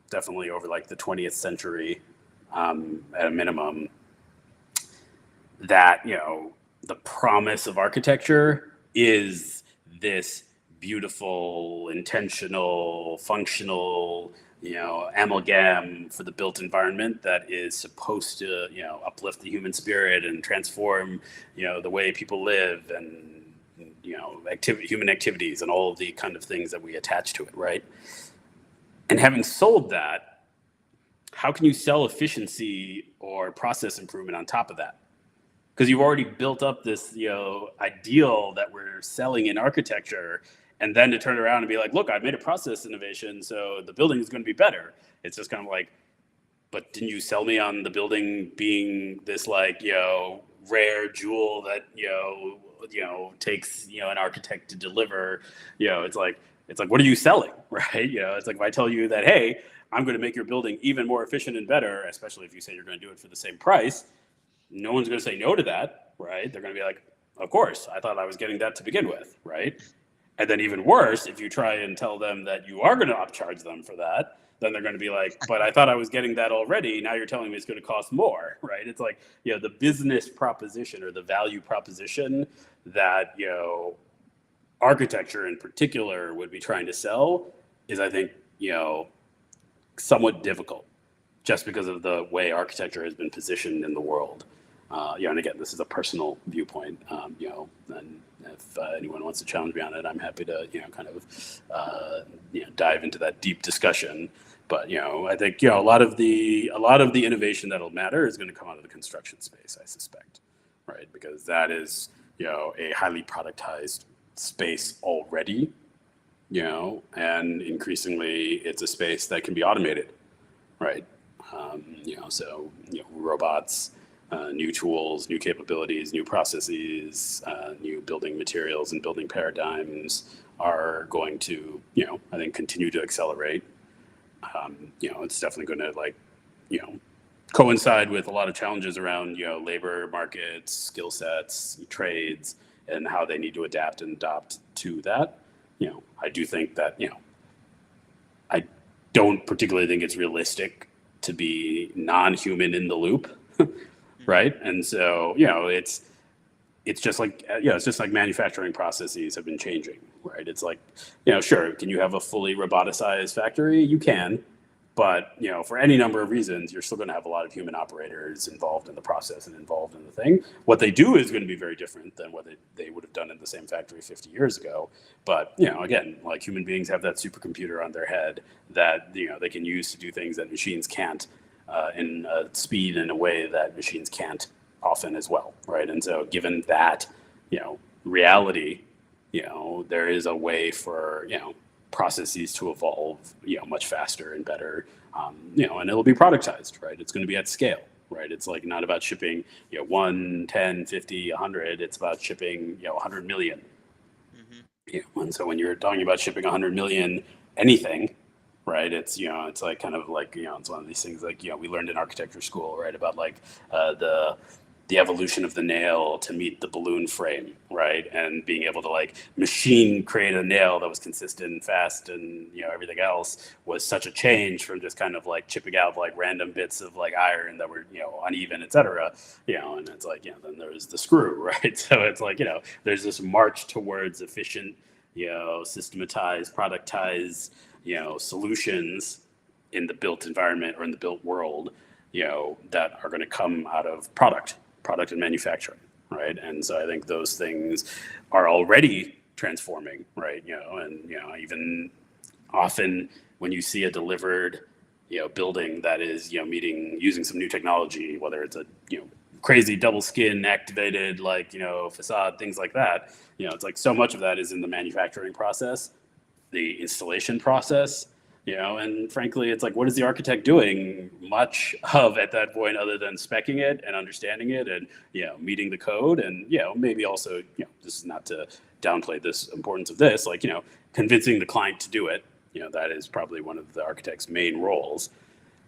definitely over the 20th century, at a minimum, that the promise of architecture is this beautiful, intentional, functional, amalgam for the built environment that is supposed to, uplift the human spirit and transform, the way people live and, human activities and all of the kind of things that we attach to it, right? And having sold that, how can you sell efficiency or process improvement on top of that? Because you've already built up this ideal that we're selling in architecture, and then to turn around and be like, look, I made a process innovation, so the building is going to be better. It's just kind of like, but didn't you sell me on the building being this like, rare jewel that, takes, an architect to deliver, it's like, what are you selling? Right. It's like, if I tell you that, hey, I'm going to make your building even more efficient and better, especially if you say you're going to do it for the same price, no one's going to say no to that. Right. They're going to be like, of course, I thought I was getting that to begin with. Right. And then even worse, if you try and tell them that you are going to upcharge them for that, then they're going to be like, but I thought I was getting that already. Now you're telling me it's going to cost more, right? It's like, the business proposition or the value proposition that, architecture in particular would be trying to sell is, I think, somewhat difficult just because of the way architecture has been positioned in the world. And again, this is a personal viewpoint, and if anyone wants to challenge me on it, I'm happy to, kind of, dive into that deep discussion. But, I think, a lot of the innovation that'll matter is going to come out of the construction space, I suspect, right? Because that is, a highly productized space already, and increasingly it's a space that can be automated, right? So, robots, new tools, new capabilities, new processes, new building materials and building paradigms are going to, I think, continue to accelerate. It's definitely going to coincide with a lot of challenges around, labor markets, skill sets, trades, and how they need to adapt and adopt to that. I do think that, I don't particularly think it's realistic to be non-human in the loop. Right. And so, it's just like, manufacturing processes have been changing, right? It's like, sure, can you have a fully roboticized factory? You can, but, for any number of reasons, you're still going to have a lot of human operators involved in the process and involved in the thing. What they do is going to be very different than what they would have done in the same factory 50 years ago. But, again, like human beings have that supercomputer on their head that, they can use to do things that machines can't. In speed in a way that machines can't often as well, right? And so given that, reality, there is a way for, processes to evolve, much faster and better, and it'll be productized, right? It's going to be at scale, right? It's like not about shipping, 1, 10, 50, 100. It's about shipping, 100 million. Hmm. And so when you're talking about shipping 100 million anything, right? It's, it's like kind of like, it's one of these things like, we learned in architecture school, right? About like the evolution of the nail to meet the balloon frame, right? And being able to like machine create a nail that was consistent and fast and, everything else was such a change from just kind of like chipping out like random bits of like iron that were, uneven, et cetera, and it's like, then there's the screw, right? So it's like, there's this march towards efficient, systematized, productized, solutions in the built environment or in the built world, that are going to come out of product and manufacturing, right? And so I think those things are already transforming, right? And even often when you see a delivered, building that is, using some new technology, whether it's a, crazy double skin activated, like, facade, things like that, it's like so much of that is in the manufacturing process, the installation process, and frankly, it's like, what is the architect doing much of at that point other than speccing it and understanding it and, meeting the code and, maybe also, this is not to downplay this importance of this, like, convincing the client to do it, that is probably one of the architect's main roles.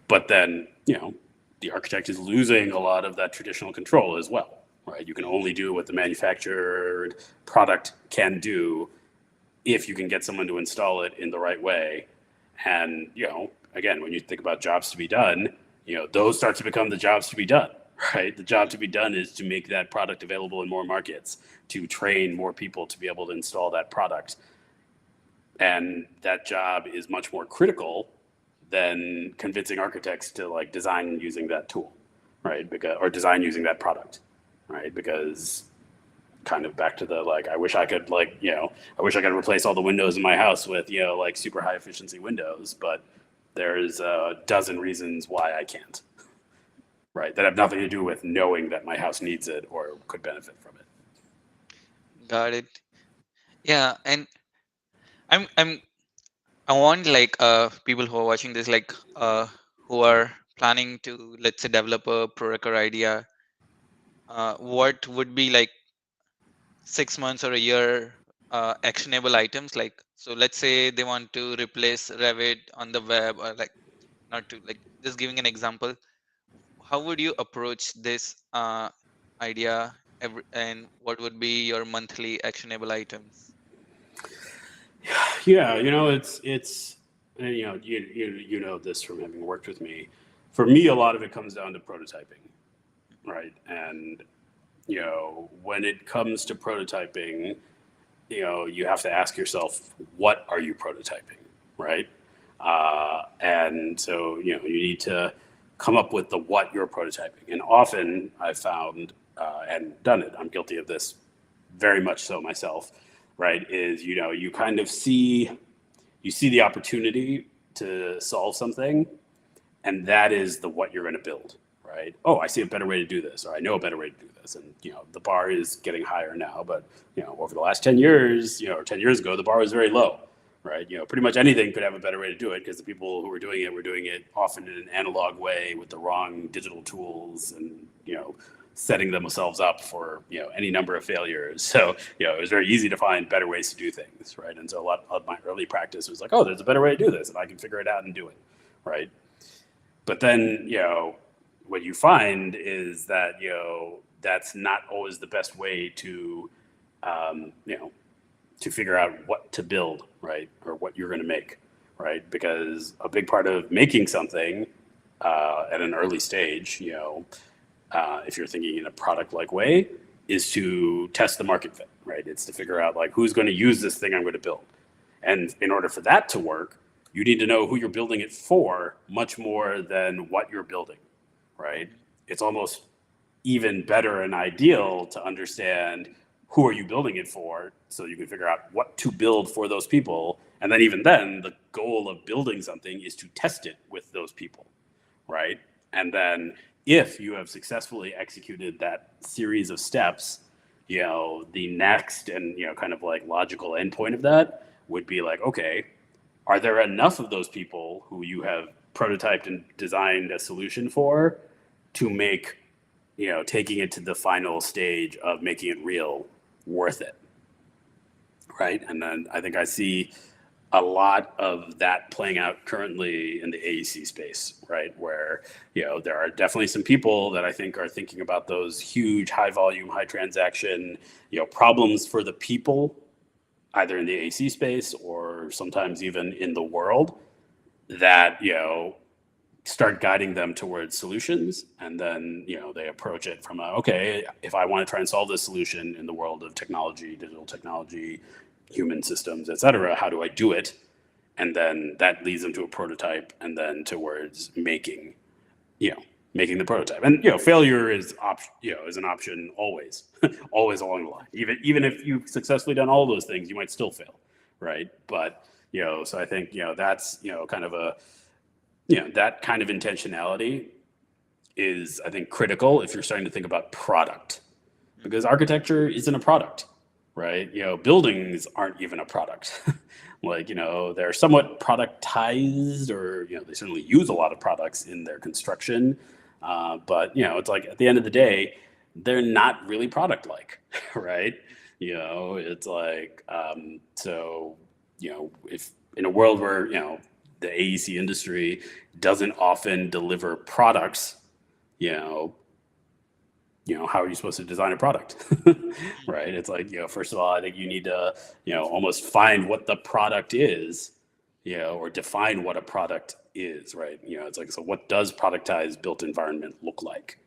But then, the architect is losing a lot of that traditional control as well, right? You can only do what the manufactured product can do if you can get someone to install it in the right way. And, again, when you think about jobs to be done, those start to become the jobs to be done, right? The job to be done is to make that product available in more markets, to train more people to be able to install that product. And that job is much more critical than convincing architects to like design using that tool, right? Or design using that product, right? Because kind of back to the like, I wish I could replace all the windows in my house with, like super high efficiency windows, but there's a dozen reasons why I can't, right? That have nothing to do with knowing that my house needs it or could benefit from it. Got it. Yeah, and I'm I want like people who are watching this, like who are planning to, let's say, develop a product or idea. What would be like 6 months or a year actionable items? Like, so let's say they want to replace Revit on the web, or like, not to, like, just giving an example. How would you approach this idea, and what would be your monthly actionable items? Yeah, it's you know this from having worked with me. For me, a lot of it comes down to prototyping, right? And when it comes to prototyping, you have to ask yourself, what are you prototyping, right? And so, you need to come up with the what you're prototyping. And often I've found and done it, I'm guilty of this very much so myself, right? Is, you kind of see the opportunity to solve something, and that is the what you're going to build, right? Oh, I see a better way to do this, or I know a better way to do this. And the bar is getting higher now, but over the last 10 years, or 10 years ago, the bar was very low, right? Pretty much anything could have a better way to do it, because the people who were doing it often in an analog way with the wrong digital tools, and setting themselves up for any number of failures. So it was very easy to find better ways to do things, right? And so a lot of my early practice was like, oh, there's a better way to do this, and I can figure it out and do it, right? But then, what you find is that, that's not always the best way to, to figure out what to build, right? Or what you're going to make, right? Because a big part of making something at an early stage, if you're thinking in a product like way, is to test the market fit, right? It's to figure out like who's going to use this thing I'm going to build. And in order for that to work, you need to know who you're building it for much more than what you're building, right? It's almost even better and ideal to understand who are you building it for, so you can figure out what to build for those people. And then even then, the goal of building something is to test it with those people, right? And then if you have successfully executed that series of steps, the next and kind of like logical endpoint of that would be like, okay, are there enough of those people who you have prototyped and designed a solution for to make, taking it to the final stage of making it real worth it, right? And then I think I see a lot of that playing out currently in the AEC space, right? Where, there are definitely some people that I think are thinking about those huge, high volume, high transaction, problems for the people, either in the AC space or sometimes even in the world, that start guiding them towards solutions. And then they approach it from okay, if I want to try and solve this solution in the world of technology, digital technology, human systems, et cetera, how do I do it? And then that leads them to a prototype, and then towards making you know making the prototype. And failure is is an option always, always along the line. Even if you've successfully done all those things, you might still fail, right? But so I think that's kind of a that kind of intentionality is, I think, critical if you're starting to think about product, because architecture isn't a product, right? Buildings aren't even a product. Like, they're somewhat productized, or they certainly use a lot of products in their construction, but it's like at the end of the day, they're not really product like, right? It's like so if in a world where the AEC industry doesn't often deliver products, you know how are you supposed to design a product? Right? It's like, first of all, I think you need to, almost find what the product is, or define what a product is, right? It's like, so what does productized built environment look like?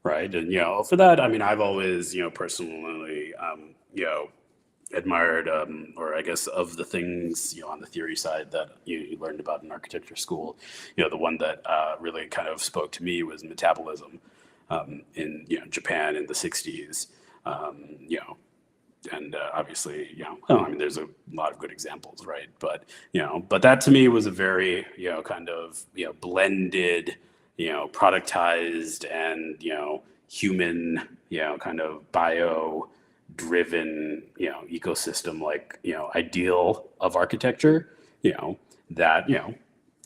Right. And, for that, I mean, I've always, personally, admired, or I guess of the things, on the theory side that you learned about in architecture school, the one that really kind of spoke to me was metabolism, in Japan in the 60s. And obviously, well, I mean, there's a lot of good examples, right? But but that to me was a very kind of blended, productized and human, kind of bio driven, ecosystem, like, ideal of architecture, that,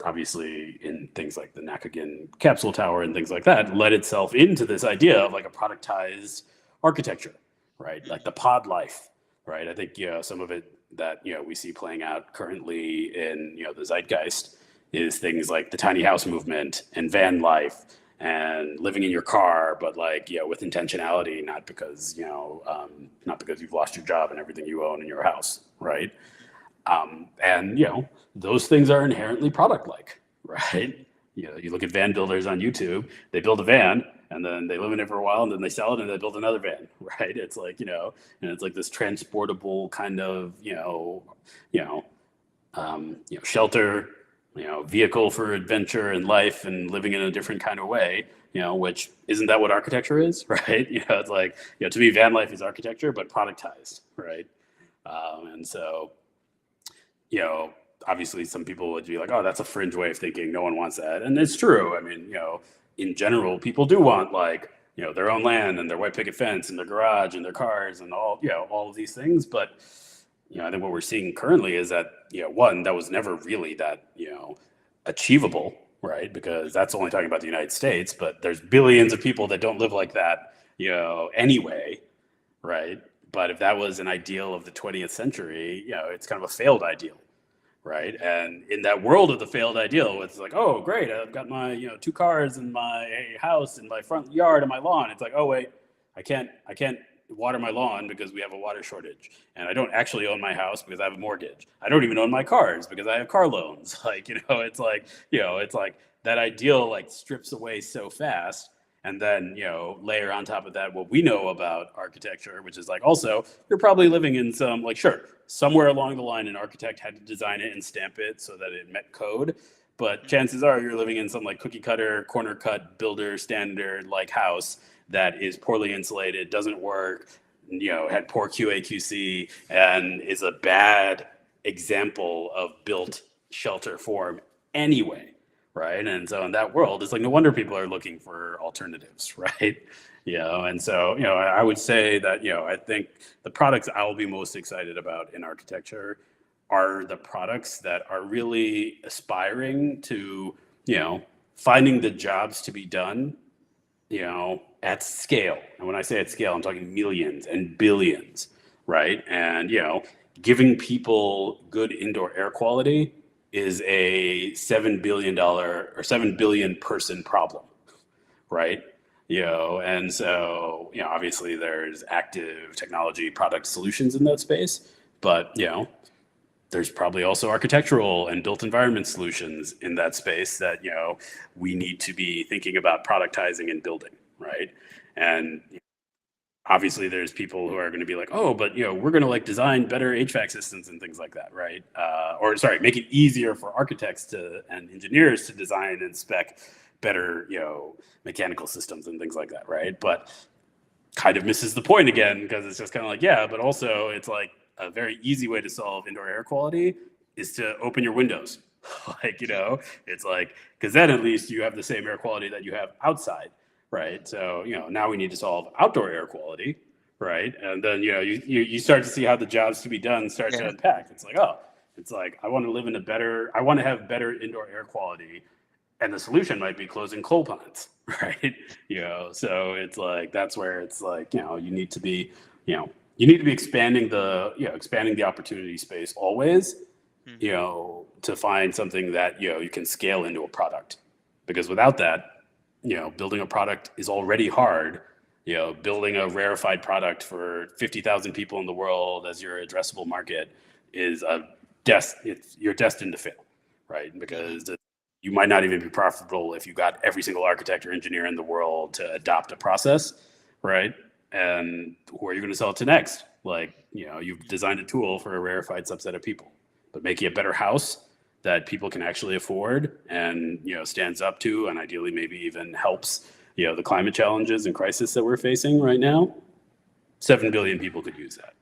obviously in things like the Nakagan capsule tower and things like that, led itself into this idea of like a productized architecture, right? Like the pod life, right? I think, some of it that, we see playing out currently in, the zeitgeist is things like the tiny house movement and van life and living in your car, but like, with intentionality, not because you've lost your job and everything you own in your house, right? And those things are inherently product-like, right? You look at van builders on YouTube; they build a van and then they live in it for a while, and then they sell it and they build another van, right? It's like and it's like this transportable kind of you know, shelter, vehicle for adventure and life and living in a different kind of way. Which isn't that what architecture is, right? It's like to me, van life is architecture, but productized, right? And so obviously some people would be like, oh, that's a fringe way of thinking. No one wants that. And it's true. I mean, in general, people do want like, their own land and their white picket fence and their garage and their cars and all of these things. But, I think what we're seeing currently is that, one, that was never really that, achievable, right? Because that's only talking about the United States, but there's billions of people that don't live like that, anyway, right? But if that was an ideal of the 20th century, it's kind of a failed ideal, right? And in that world of the failed ideal, it's like, oh, great, I've got my, two cars and my house and my front yard and my lawn. It's like, oh wait, I can't water my lawn because we have a water shortage, and I don't actually own my house because I have a mortgage. I don't even own my cars because I have car loans. Like, it's like, it's like that ideal like strips away so fast. And then, layer on top of that what we know about architecture, which is like also you're probably living in some like, sure, somewhere along the line an architect had to design it and stamp it so that it met code. But chances are you're living in some like cookie cutter, corner cut, builder standard like house that is poorly insulated, doesn't work, had poor QA/QC, and is a bad example of built shelter form anyway. Right. And so in that world, it's like no wonder people are looking for alternatives, right? And so, I would say that, I think the products I'll be most excited about in architecture are the products that are really aspiring to, finding the jobs to be done, at scale. And when I say at scale, I'm talking millions and billions, right? And, giving people good indoor air quality is a $7 billion or 7 billion person problem, right? And so, obviously there's active technology product solutions in that space, but, there's probably also architectural and built environment solutions in that space that, we need to be thinking about productizing and building, right? And obviously there's people who are going to be like, oh, but we're going to like design better HVAC systems and things like that, right? Or sorry, make it easier for architects and engineers to design and spec better mechanical systems and things like that, right? But kind of misses the point again, because it's just kind of like, yeah, but also it's like a very easy way to solve indoor air quality is to open your windows. Like, it's like, because then at least you have the same air quality that you have outside, right? So, now we need to solve outdoor air quality, right? And then, you start to see how the jobs to be done start to Yeah. unpack. It's like, oh, it's like, I want to have better indoor air quality. And the solution might be closing coal plants, right? So it's like, that's where it's like, you need to be, expanding the opportunity space always, Mhm. to find something that, you can scale into a product. Because without that, building a product is already hard. Building a rarefied product for 50,000 people in the world as your addressable market is you're destined to fail, right? Mhm. Because you might not even be profitable if you got every single architect or engineer in the world to adopt a process, right? And who are you going to sell it to next? Like, you've designed a tool for a rarefied subset of people, but making a better house that people can actually afford and, stands up to, and ideally maybe even helps, the climate challenges and crisis that we're facing right now. 7 billion people could use that.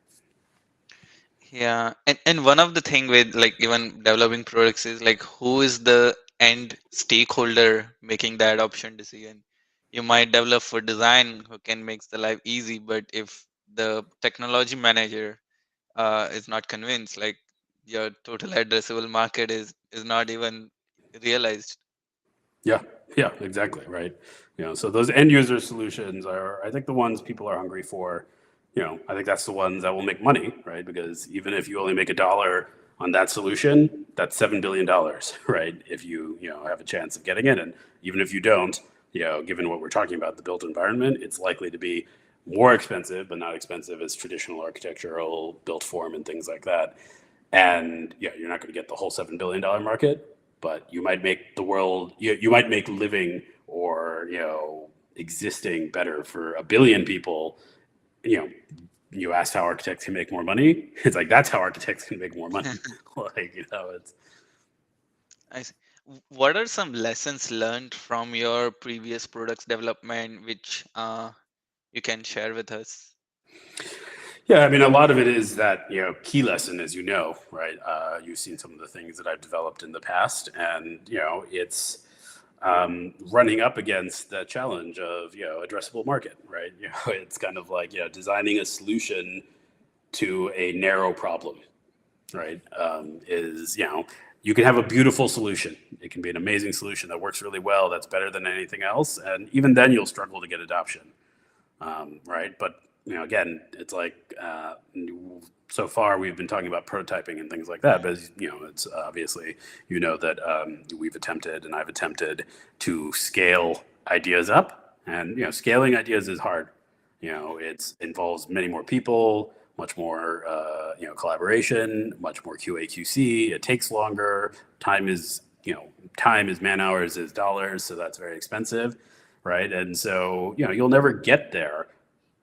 Yeah, and one of the thing with like even developing products is like who is the end stakeholder making the adoption decision. You might develop for design who can makes the life easy, but if the technology manager is not convinced, like your total addressable market is not even realized. Yeah, yeah, exactly, right. So those end user solutions are, I think, the ones people are hungry for. I think that's the ones that will make money, right? Because even if you only make $1 on that solution, that's $7 billion, right? If you have a chance of getting it, and even if you don't, given what we're talking about, the built environment, it's likely to be more expensive, but not expensive as traditional architectural built form and things like that. And yeah, you're not going to get the whole $7 billion market, but you might make the world, you might make living or existing better for a billion people. You know, you asked how architects can make more money. It's like that's how architects can make more money. Like it's I see. What are some lessons learned from your previous products development which you can share with us? Yeah, I mean, a lot of it is that key lesson, as you know, right? You've seen some of the things that I've developed in the past, and it's running up against the challenge of addressable market, right? It's kind of like designing a solution to a narrow problem, right? Is you can have a beautiful solution. It can be an amazing solution that works really well. That's better than anything else, and even then, you'll struggle to get adoption, right? But again, it's like so far we've been talking about prototyping and things like that, but it's obviously that we've attempted and I've attempted to scale ideas up, and scaling ideas is hard. It involves many more people, much more collaboration, much more QA/QC. It takes longer. Time is man hours is dollars, so that's very expensive, right? And so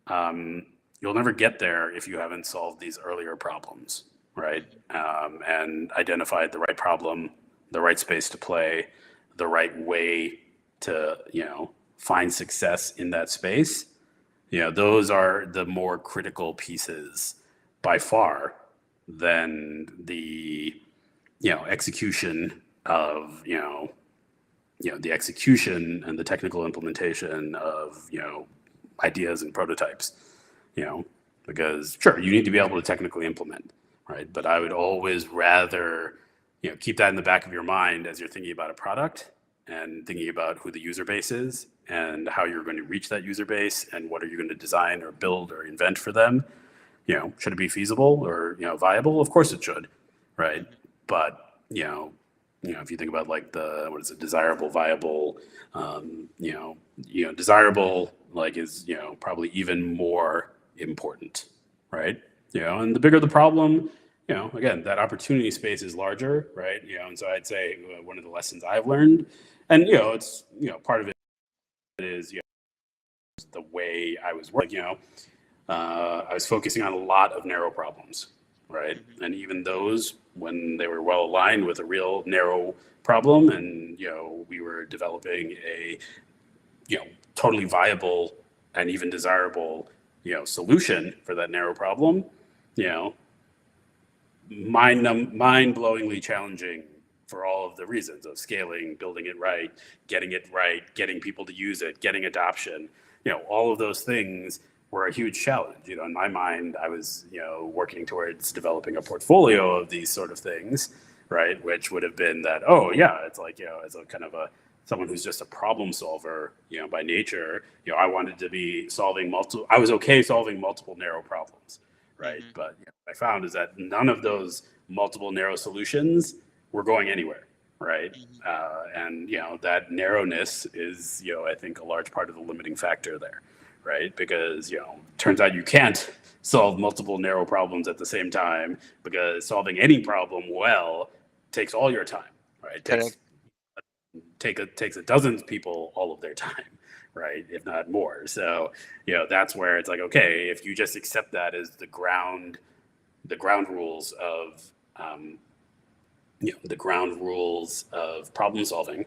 um, you'll never get there if you haven't solved these earlier problems, right? And identified the right problem, the right space to play, the right way to find success in that space. Those are the more critical pieces by far than the execution of the execution and the technical implementation of ideas and prototypes. you know because sure, you need to be able to technically implement, right? But I would always rather keep that in the back of your mind as you're thinking about a product and thinking about who the user base is and how you're going to reach that user base and what are you going to design or build or invent for them. Should it be feasible or viable? Of course it should, right? Mhm. But if you think about like the what is it, desirable, viable, desirable like is probably even more important, right? And the bigger the problem, again, that opportunity space is larger, right? And so I'd say one of the lessons I've learned, and it's part of it is the way I was working. I was focusing on a lot of narrow problems, right? Mhm. And even those, when they were well aligned with a real narrow problem, and we were developing a totally viable and even desirable solution for that narrow problem, you know mind-blowingly challenging for all of the reasons of scaling, building it right, getting people to use it, getting adoption. All of those things were a huge challenge. In my mind, I was working towards developing a portfolio of these sort of things, right? Which would have been that, oh yeah, it's like as a kind of a someone who's just a problem solver, by nature, I wanted to be solving multiple. I was okay solving multiple narrow problems, right? Mhm. But what I found is that none of those multiple narrow solutions were going anywhere, right? Mhm. And that narrowness is I think a large part of the limiting factor there, right? Because turns out you can't solve multiple narrow problems at the same time because solving any problem well takes all your time, right? It Correct. takes a dozen people all of their time, right? If not more. So that's where it's like, okay, if you just accept that as the ground rules of the ground rules of problem solving,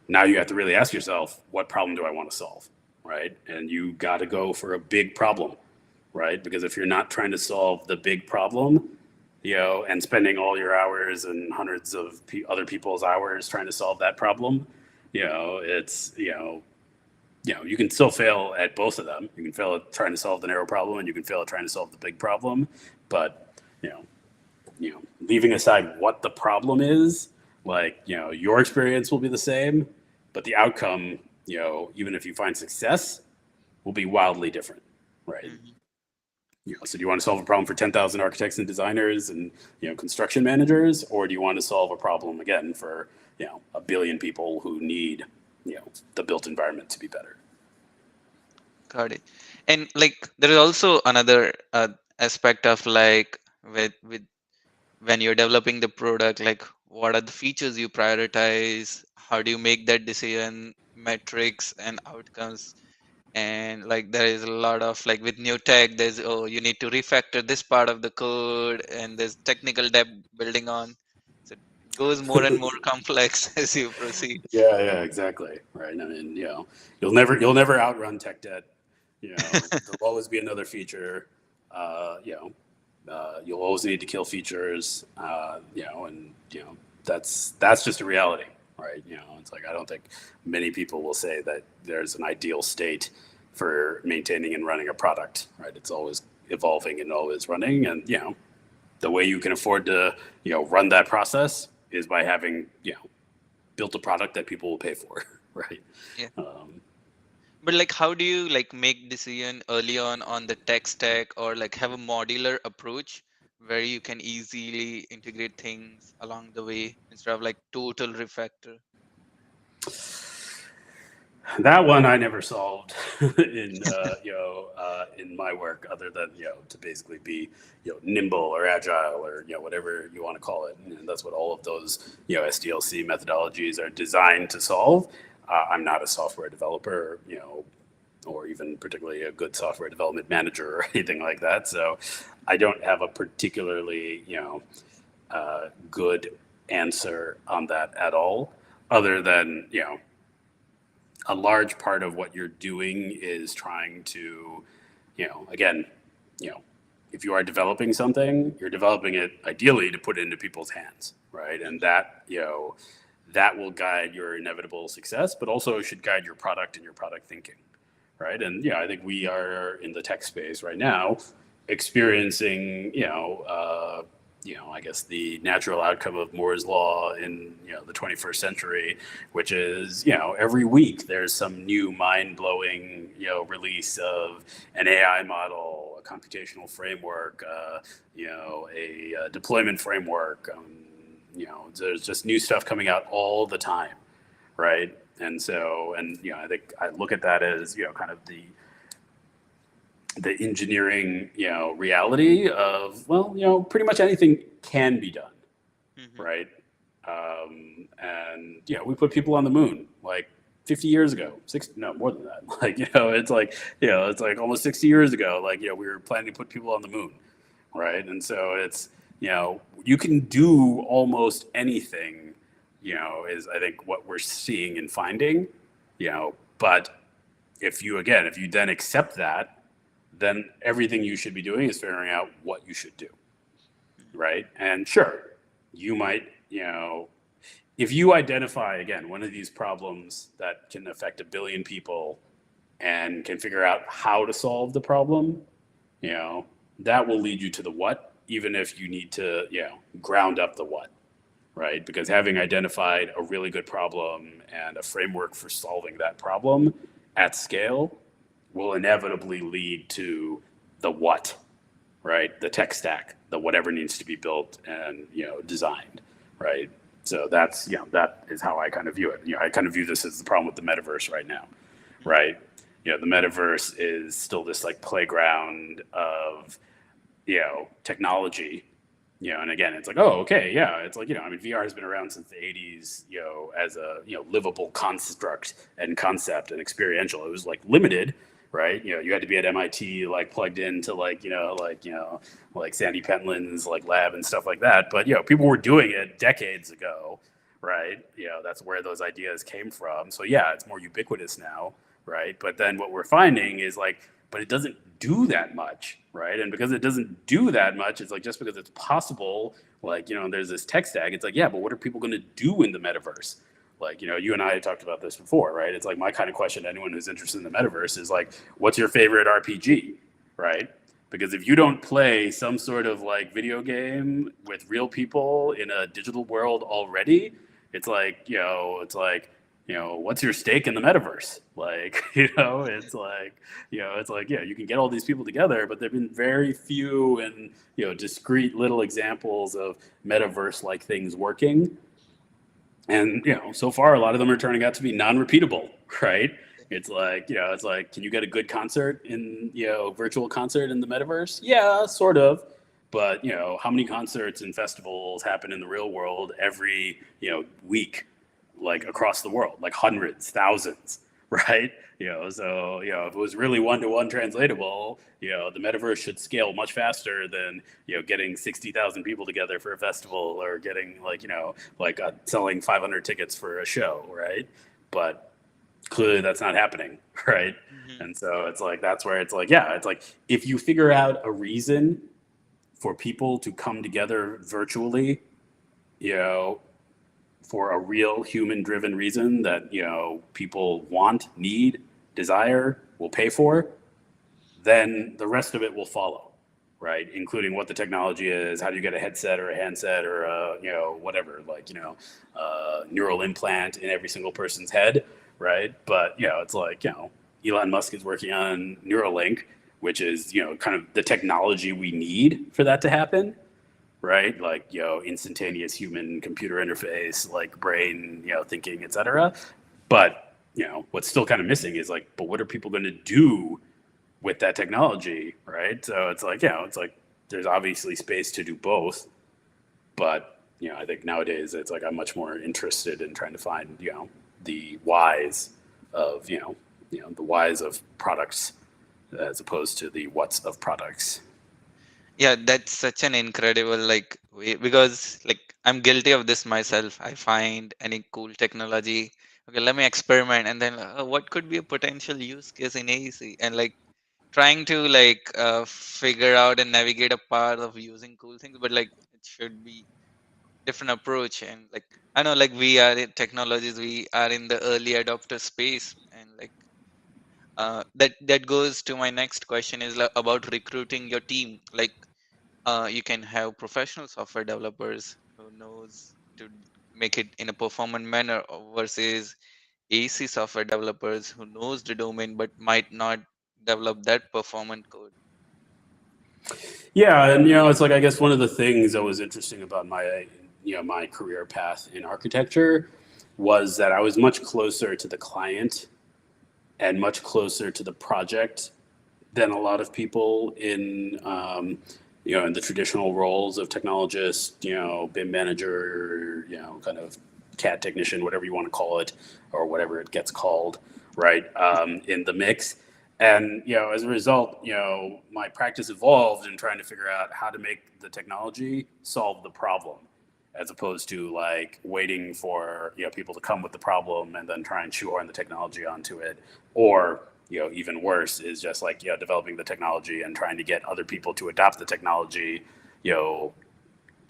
now you have to really ask yourself, what problem do I want to solve, right? And you got to go for a big problem, right? Because if you're not trying to solve the big problem, and spending all your hours and hundreds of other people's hours trying to solve that problem, it's you can still fail at both of them. You can fail at trying to solve the narrow problem, and you can fail at trying to solve the big problem. But you know, leaving aside what the problem is, your experience will be the same, but the outcome, even if you find success, will be wildly different, right? Hmm. So do you want to solve a problem for 10,000 architects and designers and construction managers, or do you want to solve a problem again for a billion people who need the built environment to be better? Got it. And like there is also another aspect of like with when you're developing the product, like what are the features you prioritize? How do you make that decision? Metrics and outcomes. And like there is a lot of like with new tech, there's you need to refactor this part of the code, and there's technical debt building on. So it goes more and more complex as you proceed. Yeah, exactly. Right. I mean, you'll never outrun tech debt. There'll always be another feature. You'll always need to kill features. And that's just a reality, right? It's like I don't think many people will say that there's an ideal state for maintaining and running a product, right? It's always evolving and always running, and the way you can afford to run that process is by having built a product that people will pay for, right? Yeah. Um, But like how do you like make decision early on the tech stack, or like have a modular approach where you can easily integrate things along the way instead of like total refactor? that one I never solved in my work, other than to basically be nimble or agile or whatever you want to call it, and that's what all of those SDLC methodologies are designed to solve. I'm not a software developer, or even particularly a good software development manager or anything like that. So I don't have a particularly, good answer on that at all, other than, a large part of what you're doing is trying to, again, you know, if you are developing something, you're developing it ideally to put into people's hands, right? And Mhm. that will guide your inevitable success, but also should guide your product and your product thinking, right? And I think we are in the tech space right now, experiencing I guess the natural outcome of Moore's law in the 21st century, which is every week there's some new mind-blowing release of an AI model, a computational framework, a deployment framework. There's just new stuff coming out all the time, right? And so, I think I look at that as kind of the engineering reality of, well, pretty much anything can be done, Mhm. right? And we put people on the moon like 50 years ago, no, more than that. Like, it's like almost 60 years ago, like, we were planning to put people on the moon, right? And so it's, you can do almost anything, is I think what we're seeing and finding, but if you then accept that, then everything you should be doing is figuring out what you should do, Mhm. right? And sure, you might, if you identify, again, one of these problems that can affect a billion people and can figure out how to solve the problem, you know, that will lead you to the what, even if you need to, ground up the what, right? Because having identified a really good problem and a framework for solving that problem at scale will inevitably lead to the what, right? The tech stack, the whatever needs to be built and designed, right? So that is how I kind of view it. I kind of view this as the problem with the metaverse right now, Mhm. right? The metaverse is still this like playground of technology. And again, it's like, oh, okay, yeah, it's like, I mean, VR has been around since the 80s, as a livable construct and concept and experiential. It was like limited, right? You had to be at MIT, like plugged into like Sandy Pentland's like lab and stuff like that. But people were doing it decades ago, right? That's where those ideas came from. So yeah, it's more ubiquitous now, right? But then what we're finding is like, but it doesn't do that much, right? And because it doesn't do that much, it's like just because it's possible, like there's this tech stack. It's like, yeah, but what are people going to do in the metaverse? Like, you and I talked about this before, right? It's like my kind of question to anyone who's interested in the metaverse is like, what's your favorite RPG, right? Because if you don't play some sort of like video game with real people in a digital world already, it's like, what's your stake in the metaverse? Like, yeah, you can get all these people together, but there've been very few and, discrete little examples of metaverse like things working. And, so far, a lot of them are turning out to be non-repeatable, right? It's like, can you get a good concert in, virtual concert in the metaverse? Yeah, sort of. But, how many concerts and festivals happen in the real world every, week, like across the world, like hundreds, thousands, right? So, if it was really one-to-one translatable, the metaverse should scale much faster than, getting 60,000 people together for a festival or getting selling 500 tickets for a show, right? But clearly that's not happening, right? Mhm. And so it's like, that's where it's like, yeah, it's like if you figure out a reason for people to come together virtually, you know, for a real human driven reason that, people want, need, desire, will pay for, then the rest of it will follow, right? Including what the technology is, how do you get a headset or a handset or a, whatever, neural implant in every single person's head, right? But, it's like, Elon Musk is working on Neuralink, which is, kind of the technology we need for that to happen, right? Like, instantaneous human computer interface, like brain, thinking, et cetera. But, what's still kind of missing is like, but what are people going to do with that technology, right? So it's like, it's like there's obviously space to do both, but I think nowadays it's like I'm much more interested in trying to find the whys of the whys of products as opposed to the what's of products. Yeah, that's such an incredible like way, because like I'm guilty of this myself. I find any cool technology, okay, let me experiment, and then what could be a potential use case in AEC, and like trying to figure out and navigate a path of using cool things, but like it should be different approach. And like I know, like we are in technologies, we are in the early adopter space, and like that goes to my next question is like, about recruiting your team. Like you can have professional software developers who knows to make it in a performant manner versus AC software developers who knows the domain but might not develop that performant code. Yeah, and it's like I guess one of the things that was interesting about my career path in architecture was that I was much closer to the client and much closer to the project than a lot of people in the traditional roles of technologist, BIM manager, kind of CAD technician, whatever you want to call it, or whatever it gets called, right? In the mix. And, as a result, my practice evolved in trying to figure out how to make the technology solve the problem, as opposed to like waiting for, people to come with the problem and then try and shoehorn the technology onto it. Or, even worse is just like, developing the technology and trying to get other people to adopt the technology, you know,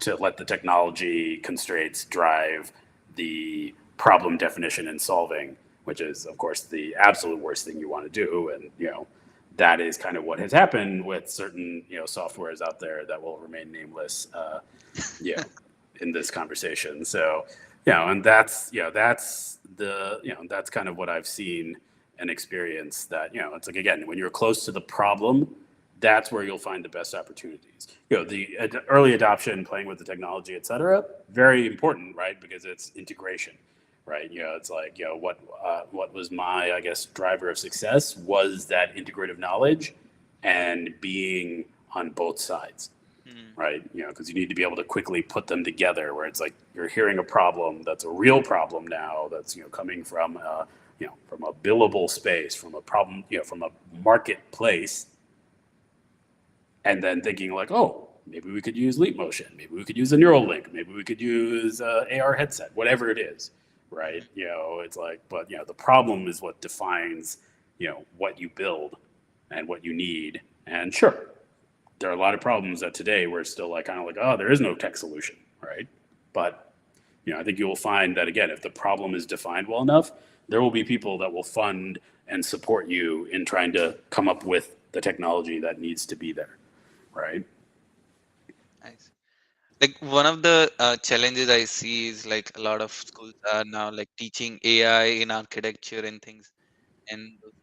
to let the technology constraints drive the problem definition and solving, which is, of course, the absolute worst thing you want to do. And, that is kind of what has happened with certain, softwares out there that will remain nameless, you know, in this conversation. So, and that's kind of what I've seen and experienced that, it's like, again, when you're close to the problem, that's where you'll find the best opportunities. The early adoption, playing with the technology, et cetera, very important, right? Because it's integration, right? It's like, what was my, I guess, driver of success was that integrative knowledge and being on both sides, Hmm. right? Because you need to be able to quickly put them together where it's like you're hearing a problem that's a real problem now that's, coming from, from a billable space, from a problem, from a marketplace, and then thinking like, oh, maybe we could use Leap Motion, maybe we could use a neural link, maybe we could use AR headset, whatever it is, right? Hmm. It's like, but the problem is what defines, what you build and what you need. And sure, there are a lot of problems that today we're still like kind of like, oh, there is no tech solution, right? But I think you will find that again, if the problem is defined well enough, there will be people that will fund and support you in trying to come up with the technology that needs to be there, right? Nice. Like one of the challenges I see is like a lot of schools are now like teaching AI in architecture and things, and those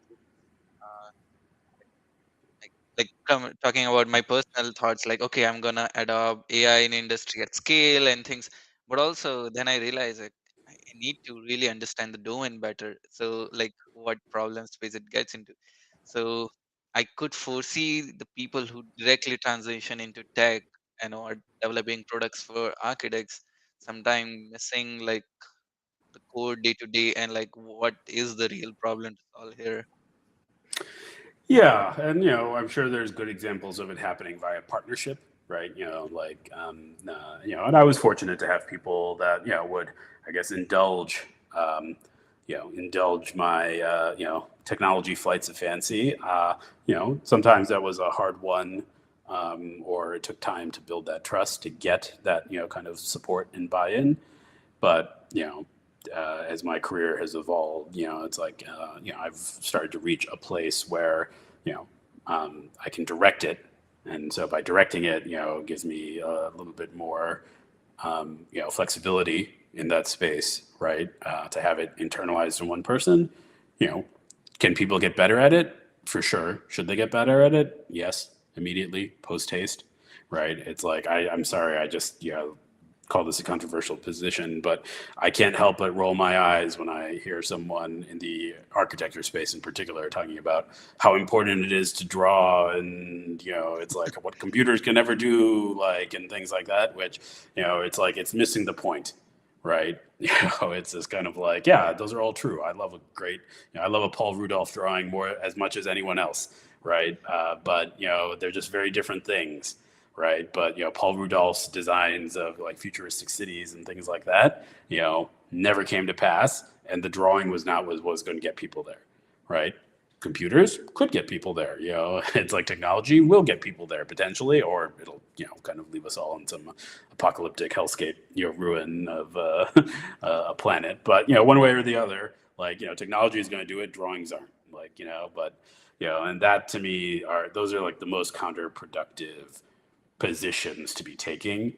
students talking about my personal thoughts, like okay, I'm gonna adopt AI in industry at scale and things, but also then I realize like I need to really understand the domain better, so like what problem space it gets into. So I could foresee the people who directly transition into tech and are developing products for architects sometime missing like the core day to day and like what is the real problem to solve here. Yeah, and I'm sure there's good examples of it happening via partnership, right? And I was fortunate to have people that would, I guess, indulge my technology flights of fancy. Sometimes that was a hard one, or it took time to build that trust to get that kind of support and buy-in. But as my career has evolved, it's like I've started to reach a place where I can direct it, and so by directing it, it gives me a little bit more flexibility in that space, right? To have it internalized in one person, you know, can people get better at it? For sure. Should they get better at it? Yes, immediately, post haste, right? It's like I'm sorry, I just call this a controversial position, but I can't help but roll my eyes when I hear someone in the architecture space in particular talking about how important it is to draw, and it's like what computers can never do, like, and things like that, which it's like it's missing the point, right? It's just kind of like, yeah, those are all true. I love a great, I love a Paul Rudolph drawing more as much as anyone else, right? But they're just very different things, right? But Paul Rudolph's designs of like futuristic cities and things like that, never came to pass, and the drawing was not what was going to get people there, right? Computers could get people there. It's like technology will get people there potentially, or it'll kind of leave us all in some apocalyptic hellscape, ruin of a planet. But one way or the other, like technology is going to do it. Drawings aren't, like but and that to me are those are like the most counterproductive positions to be taking,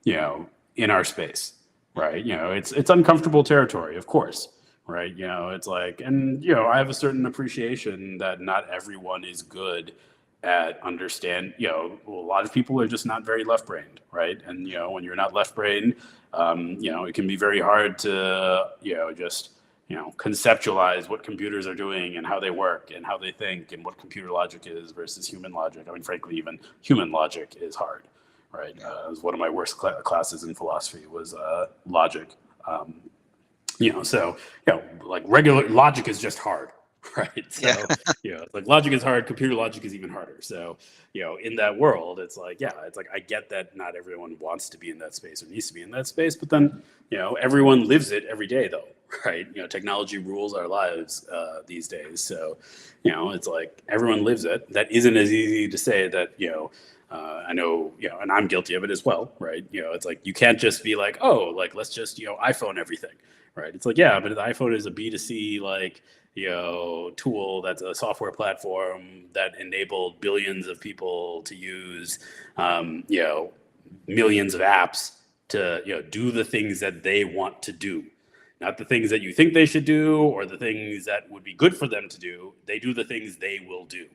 in our space, right? It's uncomfortable territory, of course, right? It's like, and I have a certain appreciation that not everyone is good at understand. A lot of people are just not very left-brained, right? And when you're not left-brained, it can be very hard to just conceptualize what computers are doing and how they work and how they think and what computer logic is versus human logic. I mean, frankly, even human logic is hard, right? Yeah. It was one of my worst classes in philosophy was logic. So like regular logic is just hard, right? Yeah. So like logic is hard, computer logic is even harder. So in that world, it's like, yeah, it's like I get that not everyone wants to be in that space or needs to be in that space, but then everyone lives it every day, though, right? Technology rules our lives these days. So it's like everyone lives it. That isn't as easy to say that I know, and I'm guilty of it as well, right? It's like you can't just be like, oh, like let's just iPhone everything, right? It's like, yeah, but the iPhone is a B2C like tool that's a software platform that enabled billions of people to use millions of apps to do the things that they want to do, not the things that you think they should do or the things that would be good for them to do. They do the things they will do,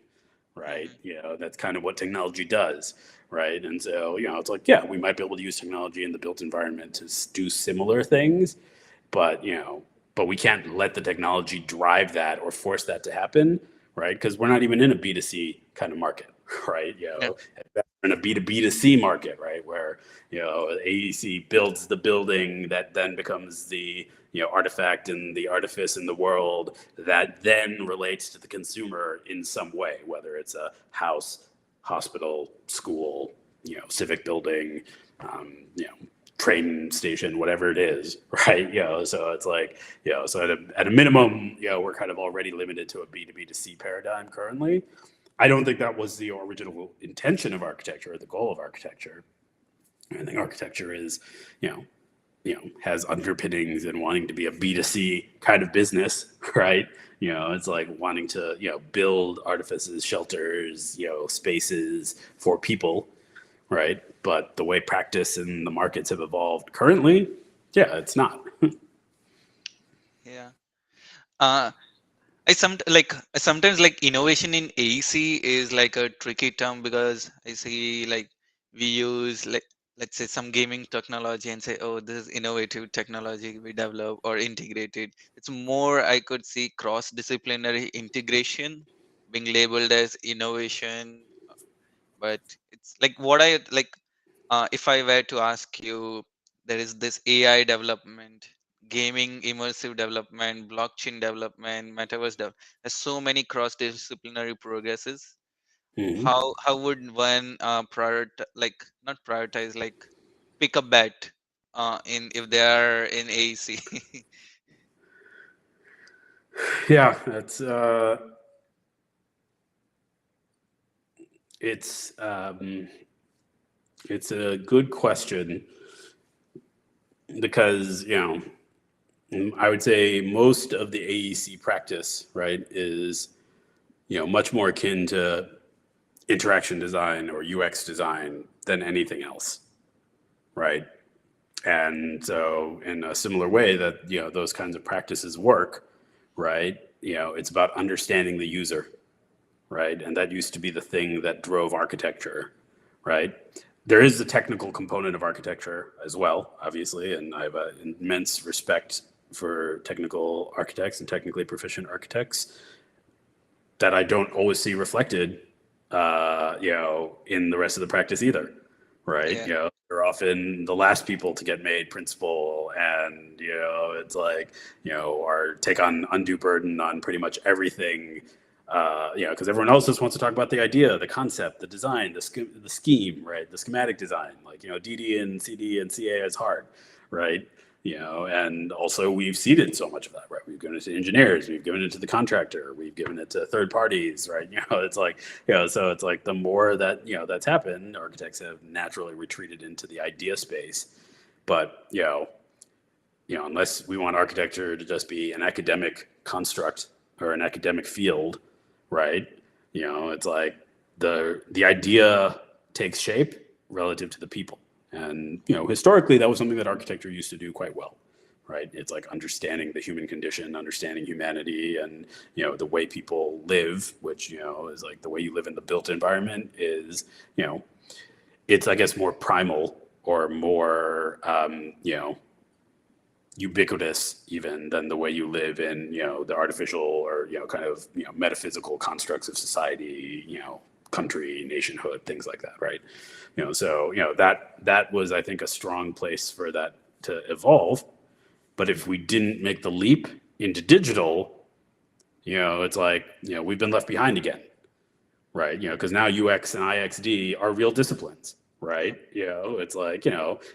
right? Hmm. That's kind of what technology does, right? And so it's like, yeah, we might be able to use technology in the built environment to do similar things, but but we can't let the technology drive that or force that to happen, right? Because we're not even in a B2C kind of market, right? Yeah. We're in a B2B to C market, right? Where AEC builds the building that then becomes the artifact and the artifice in the world that then relates to the consumer in some way, whether it's a house, hospital, school, civic building, train station, whatever it is, right? So it's like, so at a minimum, we're kind of already limited to a B2B to C paradigm currently. I don't think that was the original intention of architecture or the goal of architecture. I think architecture is, has underpinnings and wanting to be a B2C kind of business, right? It's like wanting to, build artifices, shelters, spaces for people, right? But the way practice and the markets have evolved currently, yeah, it's not. Yeah. Uh, I sometimes like innovation in AEC is like a tricky term because I see like we use like, let's say, some gaming technology and say, oh, this is innovative technology we develop or integrated. It's more, I could see cross disciplinary integration being labeled as innovation. But it's like what I like, if I were to ask you, there is this AI development, gaming immersive development, blockchain development, there's so many cross-disciplinary progresses. Hmm. How would one like not prioritize, like pick a bet in if they are in AEC? Yeah, it's it's a good question because I would say most of the AEC practice, right, is much more akin to interaction design or UX design than anything else, right? And so, in a similar way that those kinds of practices work, right? It's about understanding the user, right? And that used to be the thing that drove architecture, right? There is the technical component of architecture as well, obviously, and I have an immense respect for technical architects and technically proficient architects that I don't always see reflected, in the rest of the practice either, right? Yeah, They're often the last people to get made principal, and it's like or take on undue burden on pretty much everything, because everyone else just wants to talk about the idea, the concept, the design, the scheme, right? The schematic design, like DD and CD and CA is hard, right? And also we've seeded so much of that, right? We've given it to engineers, we've given it to the contractor, we've given it to third parties, right? It's like, so it's like the more that, that's happened, architects have naturally retreated into the idea space. But, unless we want architecture to just be an academic construct or an academic field, right? It's like the idea takes shape relative to the people. And historically, that was something that architecture used to do quite well, right? It's like understanding the human condition, understanding humanity, and the way people live, which is like the way you live in the built environment is it's, I guess, more primal or more ubiquitous even than the way you live in the artificial or kind of metaphysical constructs of society, country, nationhood, things like that, right? So that was, I think, a strong place for that to evolve. But if we didn't make the leap into digital, it's like we've been left behind again, right? Because now UX and IXD are real disciplines, right? It's like,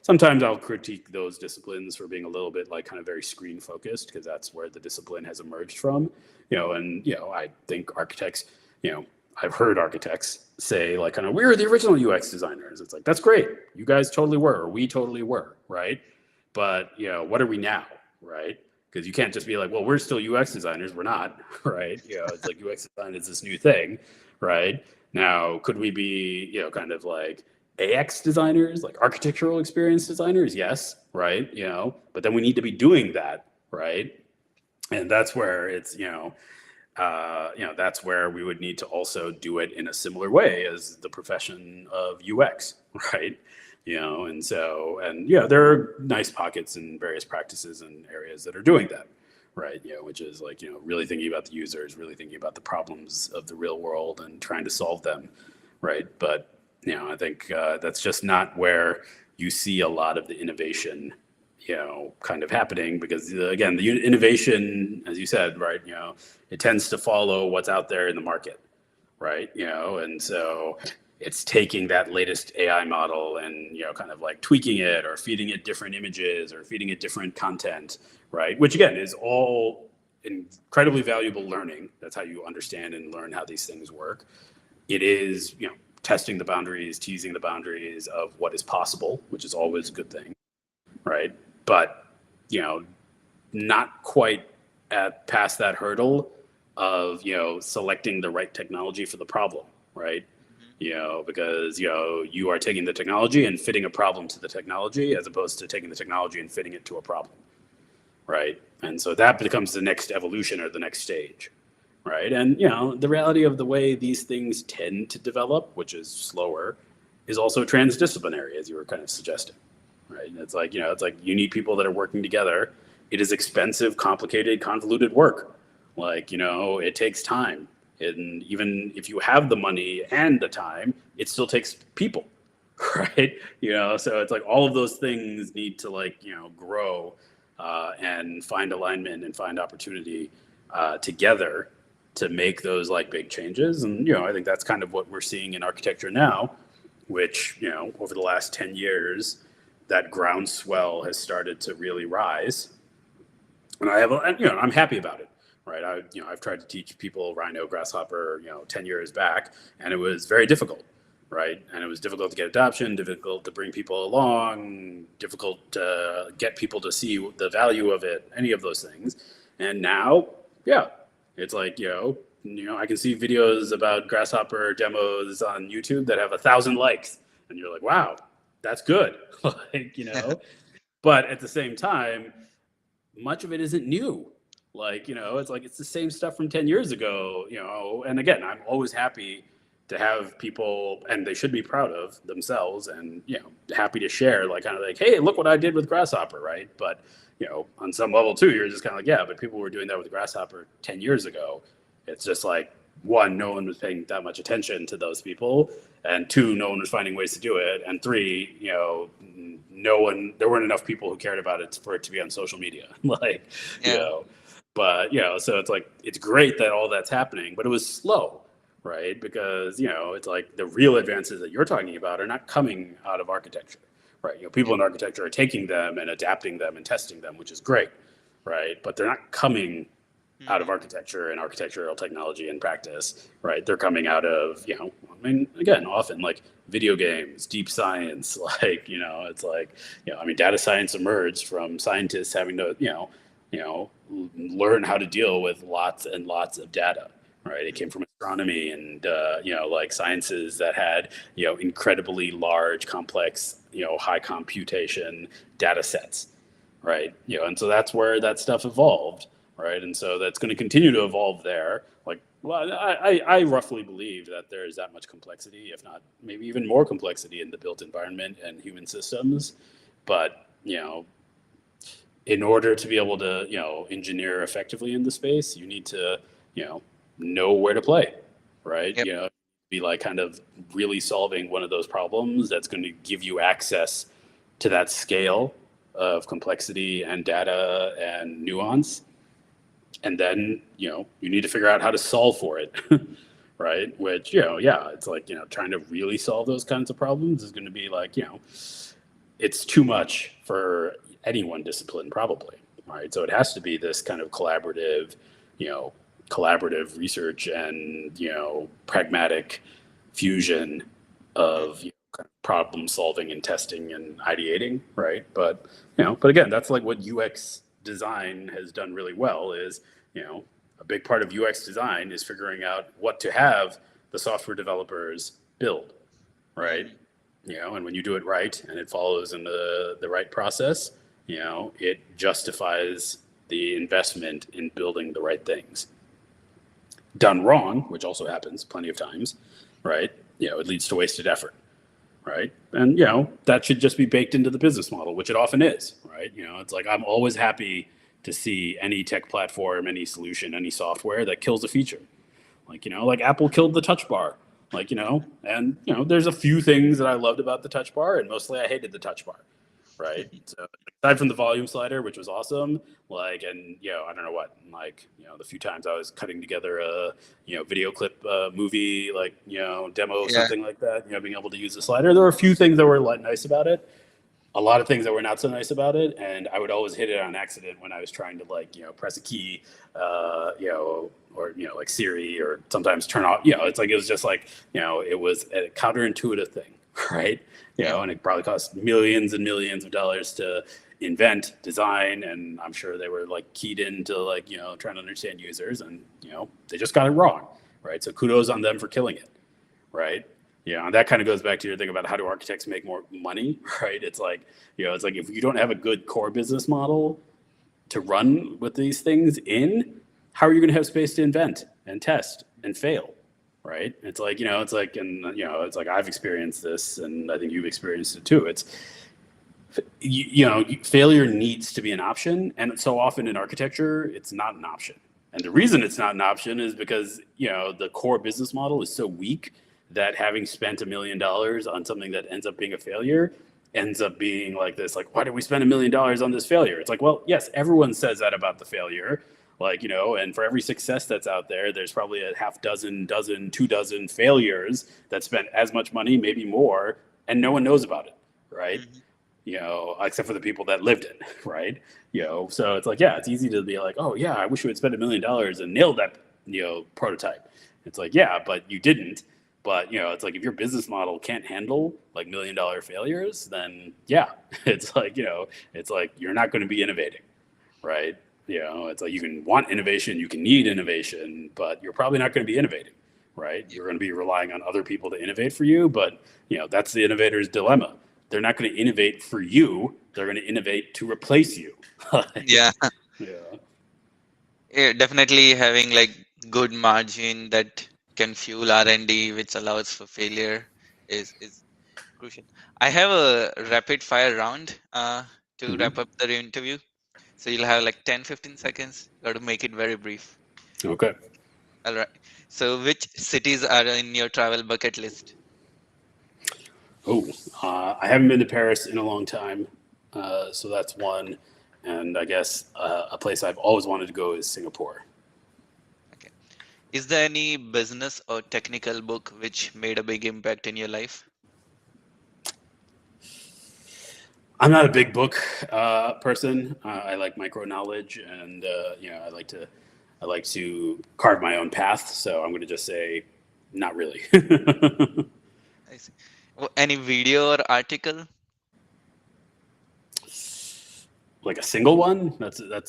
sometimes I'll critique those disciplines for being a little bit like kind of very screen focused because that's where the discipline has emerged from, and, I think architects, I've heard architects say like kind of, we're the original UX designers. It's like, that's great. You guys totally were, or we totally were, right? But, what are we now, right? Because you can't just be like, well, we're still UX designers. We're not, right? It's like UX design is this new thing, right? Now, could we be, kind of like AX designers, like architectural experience designers? Yes, right? But then we need to be doing that, right? And that's where it's, that's where we would need to also do it in a similar way as the profession of UX, right? And so, and there are nice pockets in various practices and areas that are doing that, right? Which is like, really thinking about the users, really thinking about the problems of the real world and trying to solve them, right? But, I think that's just not where you see a lot of the innovation, kind of happening because, again, the innovation, as you said, right, it tends to follow what's out there in the market, right? And so it's taking that latest AI model and kind of like tweaking it or feeding it different images or feeding it different content, right? Which again is all incredibly valuable learning. That's how you understand and learn how these things work. It is testing the boundaries, teasing the boundaries of what is possible, which is always a good thing, right? but you know, not quite at past that hurdle of selecting the right technology for the problem, right? Mhm. Because you are taking the technology and fitting a problem to the technology as opposed to taking the technology and fitting it to a problem, right? And so that becomes the next evolution or the next stage, right? And the reality of the way these things tend to develop, which is slower, is also transdisciplinary, as you were kind of suggesting, right? It's like you need people that are working together. It is expensive, complicated, convoluted work. It takes time, and even if you have the money and the time, it still takes people, right? So it's like all of those things need to grow and find alignment and find opportunity together to make those big changes. And I think that's kind of what we're seeing in architecture now, which over the last 10 years, that groundswell has started to really rise. And I'm happy about it, right? I've tried to teach people Rhino, Grasshopper, 10 years back, and it was very difficult, right? And it was difficult to get adoption, difficult to bring people along, difficult to get people to see the value of it, any of those things. And now, yeah, it's I can see videos about Grasshopper demos on YouTube that have 1,000 likes, and you're like, wow, that's good, But at the same time, much of it isn't new. It's the same stuff from 10 years ago, and again, I'm always happy to have people, and they should be proud of themselves, and happy to share hey, look what I did with Grasshopper, right? But on some level too, you're just kind of yeah, but people were doing that with Grasshopper 10 years ago. It's just one, no one was paying that much attention to those people, and two, no one was finding ways to do it, and three, there weren't enough people who cared about it for it to be on social media. You Yeah. know, but so it's great that all that's happening, but it was slow, right? Because it's the real advances that you're talking about are not coming out of architecture, right? People Yep. in architecture are taking them and adapting them and testing them, which is great, right? But they're not coming out of Mhm. architecture and architectural technology and practice, right? They're coming out of, again, often video games, deep science, data science emerged from scientists having to, learn how to deal with lots and lots of data, right? It came from astronomy and, sciences that had, incredibly large, complex, high computation data sets, right? And so that's where that stuff evolved, right? And so that's going to continue to evolve there. I roughly believe that there is that much complexity, if not maybe even more complexity in the built environment and human systems. But in order to be able to engineer effectively in the space, you need to know where to play, right? Yep. Be kind of really solving one of those problems that's going to give you access to that scale of complexity and data and nuance. And then you need to figure out how to solve for it. Right, which yeah, it's trying to really solve those kinds of problems is going to be it's too much for any one discipline probably, right? So it has to be this kind of you know collaborative research and pragmatic fusion of kind of problem solving and testing and ideating, right? But again, that's what UX design has done really well is a big part of UX design is figuring out what to have the software developers build, right? Mhm. And when you do it right and it follows in the right process, it justifies the investment in building the right things. Done wrong, which also happens plenty of times, right? It leads to wasted effort, right? And that should just be baked into the business model, which it often is, right? It's I'm always happy to see any tech platform, any solution, any software that kills a feature. Apple killed the touch bar. And there's a few things that I loved about the touch bar, and mostly I hated the touch bar, right? So aside from the volume slider, which was awesome, and I don't know what, the few times I was cutting together a video clip movie, demo, Yeah. something like that, being able to use the slider, there were a few things that were nice about it, a lot of things that were not so nice about it, and I would always hit it on accident when I was trying to press a key, or Siri, or sometimes turn off. It was just it was a counterintuitive thing, right? Yeah. And it probably cost millions and millions of dollars to invent, design, and I'm sure they were like keyed into like trying to understand users, and they just got it wrong, right? So kudos on them for killing it, right? And that kind of goes back to your thing about how do architects make more money, right? It's like it's like if you don't have a good core business model to run with these things in, how are you going to have space to invent and test and fail? Right? It's like, it's like, and it's like I've experienced this, and I think you've experienced it too. It's, failure needs to be an option. And so often in architecture, it's not an option. And the reason it's not an option is because, the core business model is so weak that having spent $1 million on something that ends up being a failure ends up being like this, like, why did we spend $1 million on this failure? It's like, well, yes, everyone says that about the failure. Like, and for every success that's out there, there's probably a half dozen, 2 dozen failures that spent as much money, maybe more, and no one knows about it, right? Hmm. Except for the people that lived it, right? So it's like, yeah, it's easy to be like, oh yeah, I wish we had spent $1 million and nailed that, prototype. It's like, yeah, but you didn't. But it's like if your business model can't handle like $1 million failures, then yeah, it's like it's like you're not going to be innovating, right? It's like you can want innovation, you can need innovation, but you're probably not going to be innovating, right? Yeah. You're going to be relying on other people to innovate for you, but that's the innovator's dilemma. They're not going to innovate for you; they're going to innovate to replace you. Yeah. Yeah. Yeah, definitely having like good margin that can fuel R&D, which allows for failure, is crucial. I have a rapid fire round to Hmm. wrap up the interview. So you'll have like 10-15 seconds. Got to make it very brief. Okay. All right. So which cities are in your travel bucket list? Oh, I haven't been to Paris in a long time, so that's one. And I guess a place I've always wanted to go is Singapore. Okay. Is there any business or technical book which made a big impact in your life? I'm not a big book person. I like micro knowledge, and I like to carve my own path. So I'm going to just say, not really. I see. Any video or article? Like a single one?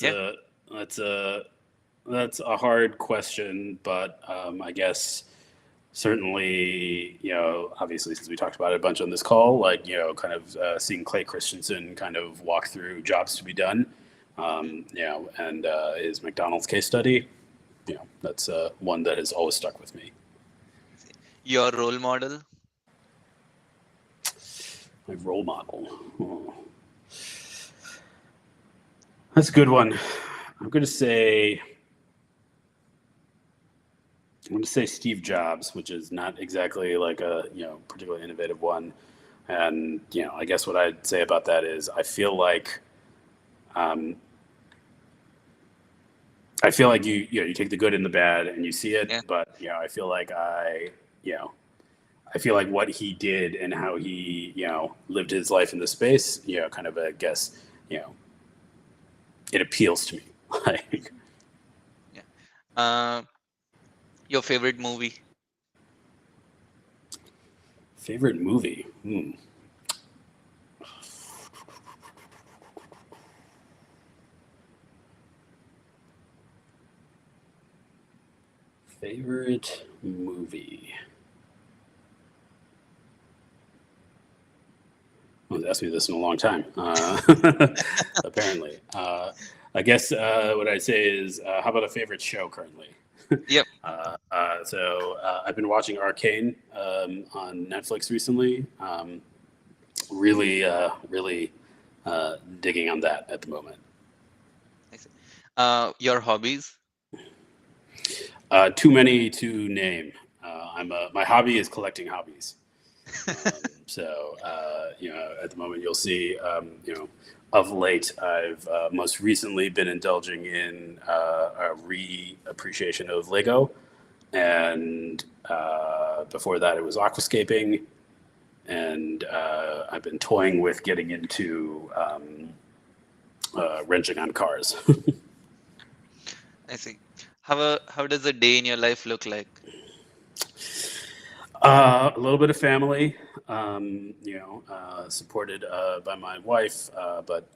Yeah. That's a hard question, but I guess certainly, obviously, since we talked about it a bunch on this call, like, kind of seeing Clay Christensen kind of walk through jobs to be done, Mm. and his McDonald's case study, that's one that has always stuck with me. I see. Your role model? My role model. Oh, that's a good one. I'm going to say. I'm going to say Steve Jobs, which is not exactly like a particularly innovative one. And I guess what I'd say about that is um, I feel like you take the good and the bad and you see it, Yeah. but you know I feel like what he did and how he lived his life in the space, kind of I guess you know it appeals to me. Like Yeah. Uh, your favorite movie? favorite movie. Favorite movie. No one's asked me this in a long time. Apparently, I guess what I'd say is, how about a favorite show currently? Yep. I've been watching Arcane on Netflix recently. Really digging on that at the moment. I see. Your hobbies? Too many to name. My hobby is collecting hobbies. At the moment, you'll see, of late, I've most recently been indulging in a re-appreciation of Lego, and before that, it was aquascaping, and I've been toying with getting into wrenching on cars. I see. How does a day in your life look like? A little bit of family, supported by my wife, but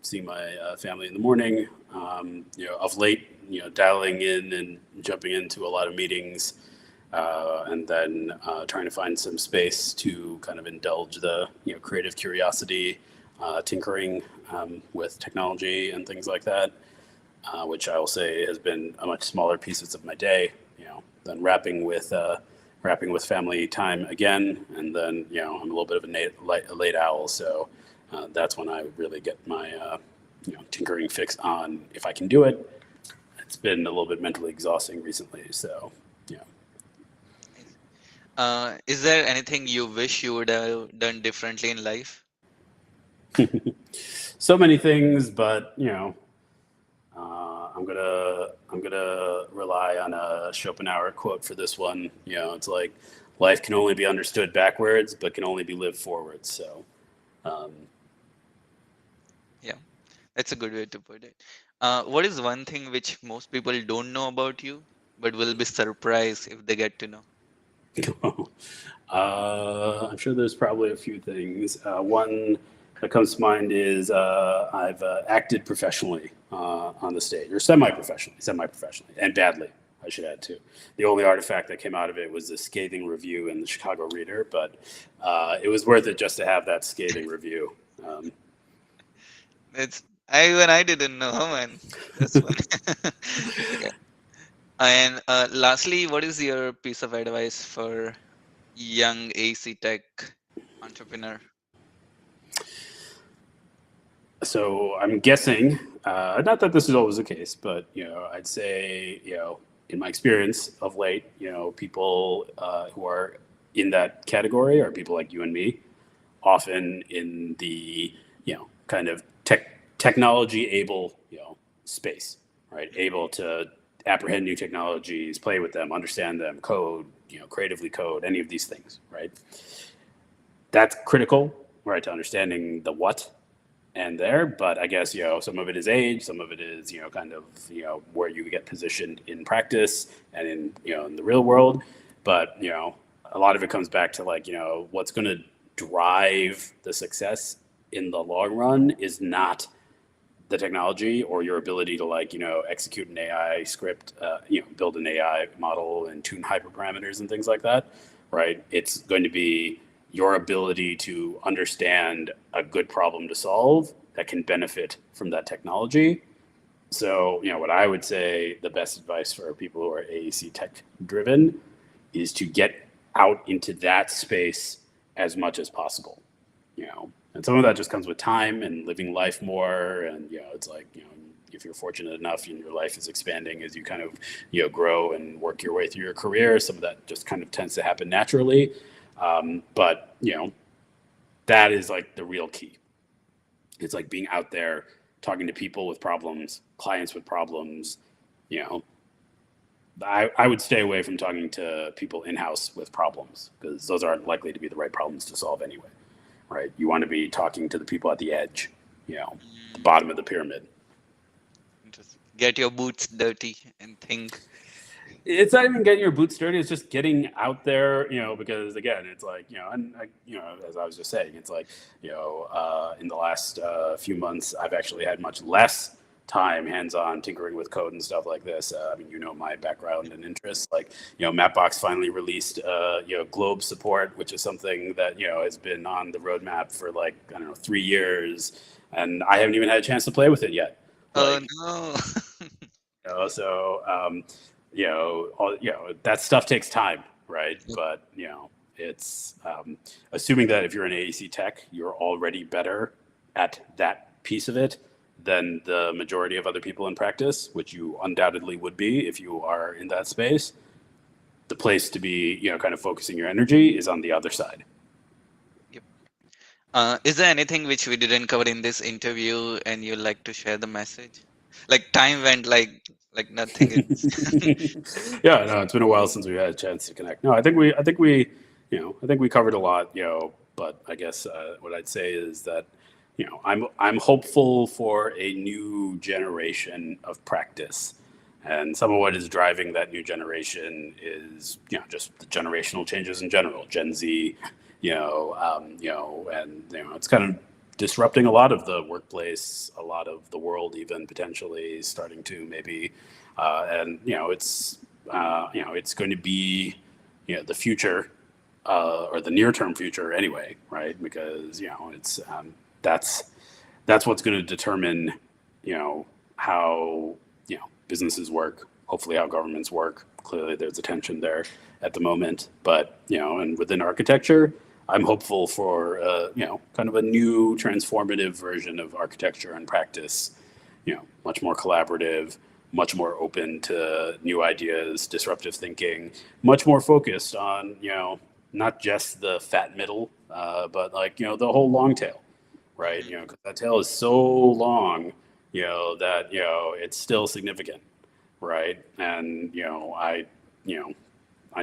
seeing my family in the morning. Of late, dialing in and jumping into a lot of meetings, and then trying to find some space to kind of indulge the creative curiosity, tinkering with technology and things like that, which I will say has been a much smaller pieces of my day. Than wrapping with family time again, and then I'm a little bit of a late owl, so that's when I really get my tinkering fix on if I can do it. It's been a little bit mentally exhausting recently, so yeah. Nice. Is there anything you wish you would have done differently in life? So many things, but I'm gonna rely on a Schopenhauer quote for this one. It's like life can only be understood backwards, but can only be lived forwards. So um, Yeah, that's a good way to put it. What is one thing which most people don't know about you, but will be surprised if they get to know? I'm sure there's probably a few things. One that comes to mind is I've acted professionally on the stage, or semi-professionally, and badly, I should add too. The only artifact that came out of it was the scathing review in the Chicago Reader, but it was worth it just to have that scathing review. Um, It's I didn't know, man. That's funny. Okay. And lastly, what is your piece of advice for young AC tech entrepreneur? So I'm guessing, not that this is always the case, but I'd say, in my experience of late, people who are in that category are people like you and me, often in the kind of technology able space, right? Able to apprehend new technologies, play with them, understand them, code, creatively code, any of these things, right? That's critical, right, to understanding the what and there. But I guess some of it is age, some of it is kind of where you get positioned in practice and in the real world. But a lot of it comes back to like what's going to drive the success in the long run is not the technology or your ability to like execute an AI script, build an AI model and tune hyperparameters and things like that, right? It's going to be your ability to understand a good problem to solve that can benefit from that technology. So, what I would say the best advice for people who are AEC tech driven is to get out into that space as much as possible. And some of that just comes with time and living life more. And it's like if you're fortunate enough and your life is expanding as you kind of grow and work your way through your career, some of that just kind of tends to happen naturally. But that is like the real key. It's like being out there talking to people with problems, clients with problems. You know, I would stay away from talking to people in house with problems because those aren't likely to be the right problems to solve anyway. Right? You want to be talking to the people at the edge, the Mm, bottom of the pyramid. interesting. Get your boots dirty and think. It's not even getting your boots dirty. It's just getting out there, because again, it's like, and as I was just saying, it's like, in the last few months, I've actually had much less time hands-on tinkering with code and stuff like this. I mean, my background and interests. Like, Mapbox finally released, Globe support, which is something that has been on the roadmap for like I don't know 3 years, and I haven't even had a chance to play with it yet. Oh Like, no. so that stuff takes time, right? Yep. But it's assuming that if you're an AEC tech, you're already better at that piece of it than the majority of other people in practice, which you undoubtedly would be if you are in that space. The place to be, kind of focusing your energy is on the other side. Yep. Is there anything which we didn't cover in this interview and you like to share the message? Like time went like nothing. Yeah, no, it's been a while since we had a chance to connect. No, I think we covered a lot, but I guess what I'd say is that, I'm hopeful for a new generation of practice. And some of what is driving that new generation is, just the generational changes in general. Gen Z, and it's kind of disrupting a lot of the workplace, a lot of the world, even potentially starting to maybe, and it's going to be, the future, or the near term future anyway, right? Because it's that's what's going to determine, how businesses work, hopefully how governments work. Clearly, there's a tension there at the moment, but and within architecture, I'm hopeful for kind of a new transformative version of architecture and practice. Much more collaborative, much more open to new ideas, disruptive thinking, much more focused on not just the fat middle, but like the whole long tail, right? Mhm. 'Cause that tail is so long, that it's still significant, right? And you know, I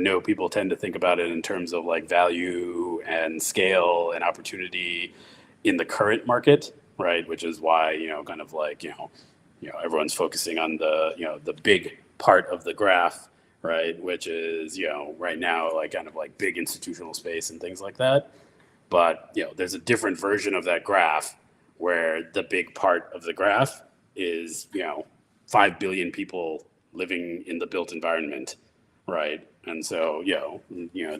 know people tend to think about it in terms of like value and scale and opportunity in the current market, right? Which is why kind of like everyone's focusing on the the big part of the graph, right? Which is right now like kind of like big institutional space and things like that. But there's a different version of that graph where the big part of the graph is 5 billion people living in the built environment, right? And so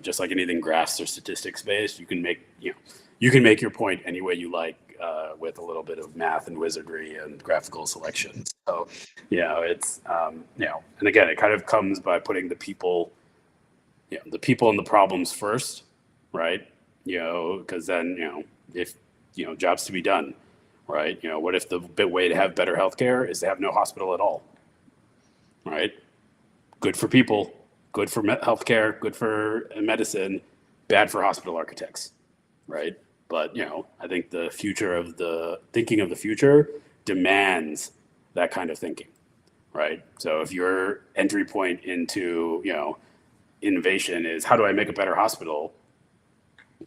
just like anything graphs or statistics based, you can make your point any way you like, with a little bit of math and wizardry and graphical selection. So it's and again, it kind of comes by putting the people and the problems first, right? Because then if jobs to be done, right? What if the way to have better healthcare is to have no hospital at all, right? Good for people, good for healthcare, good for medicine, bad for hospital architects, right? But I think the future of the thinking of the future demands that kind of thinking, right? So if your entry point into innovation is how do I make a better hospital,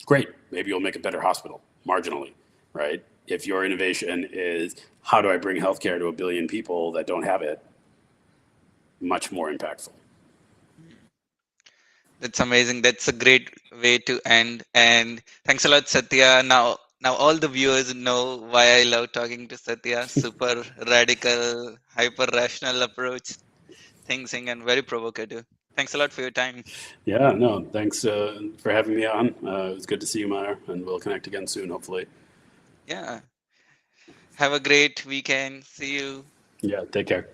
great, maybe you'll make a better hospital marginally, right? If your innovation is how do I bring healthcare to a billion people that don't have it, much more impactful. That's amazing. That's a great way to end. And thanks a lot, Satya. Now all the viewers know why I love talking to Satya. Super radical, hyper rational approach, thinking, and very provocative. Thanks a lot for your time. Yeah, no, thanks for having me on. It was good to see you, Meyer, and we'll connect again soon, hopefully. Yeah. Have a great weekend. See you. Yeah, take care.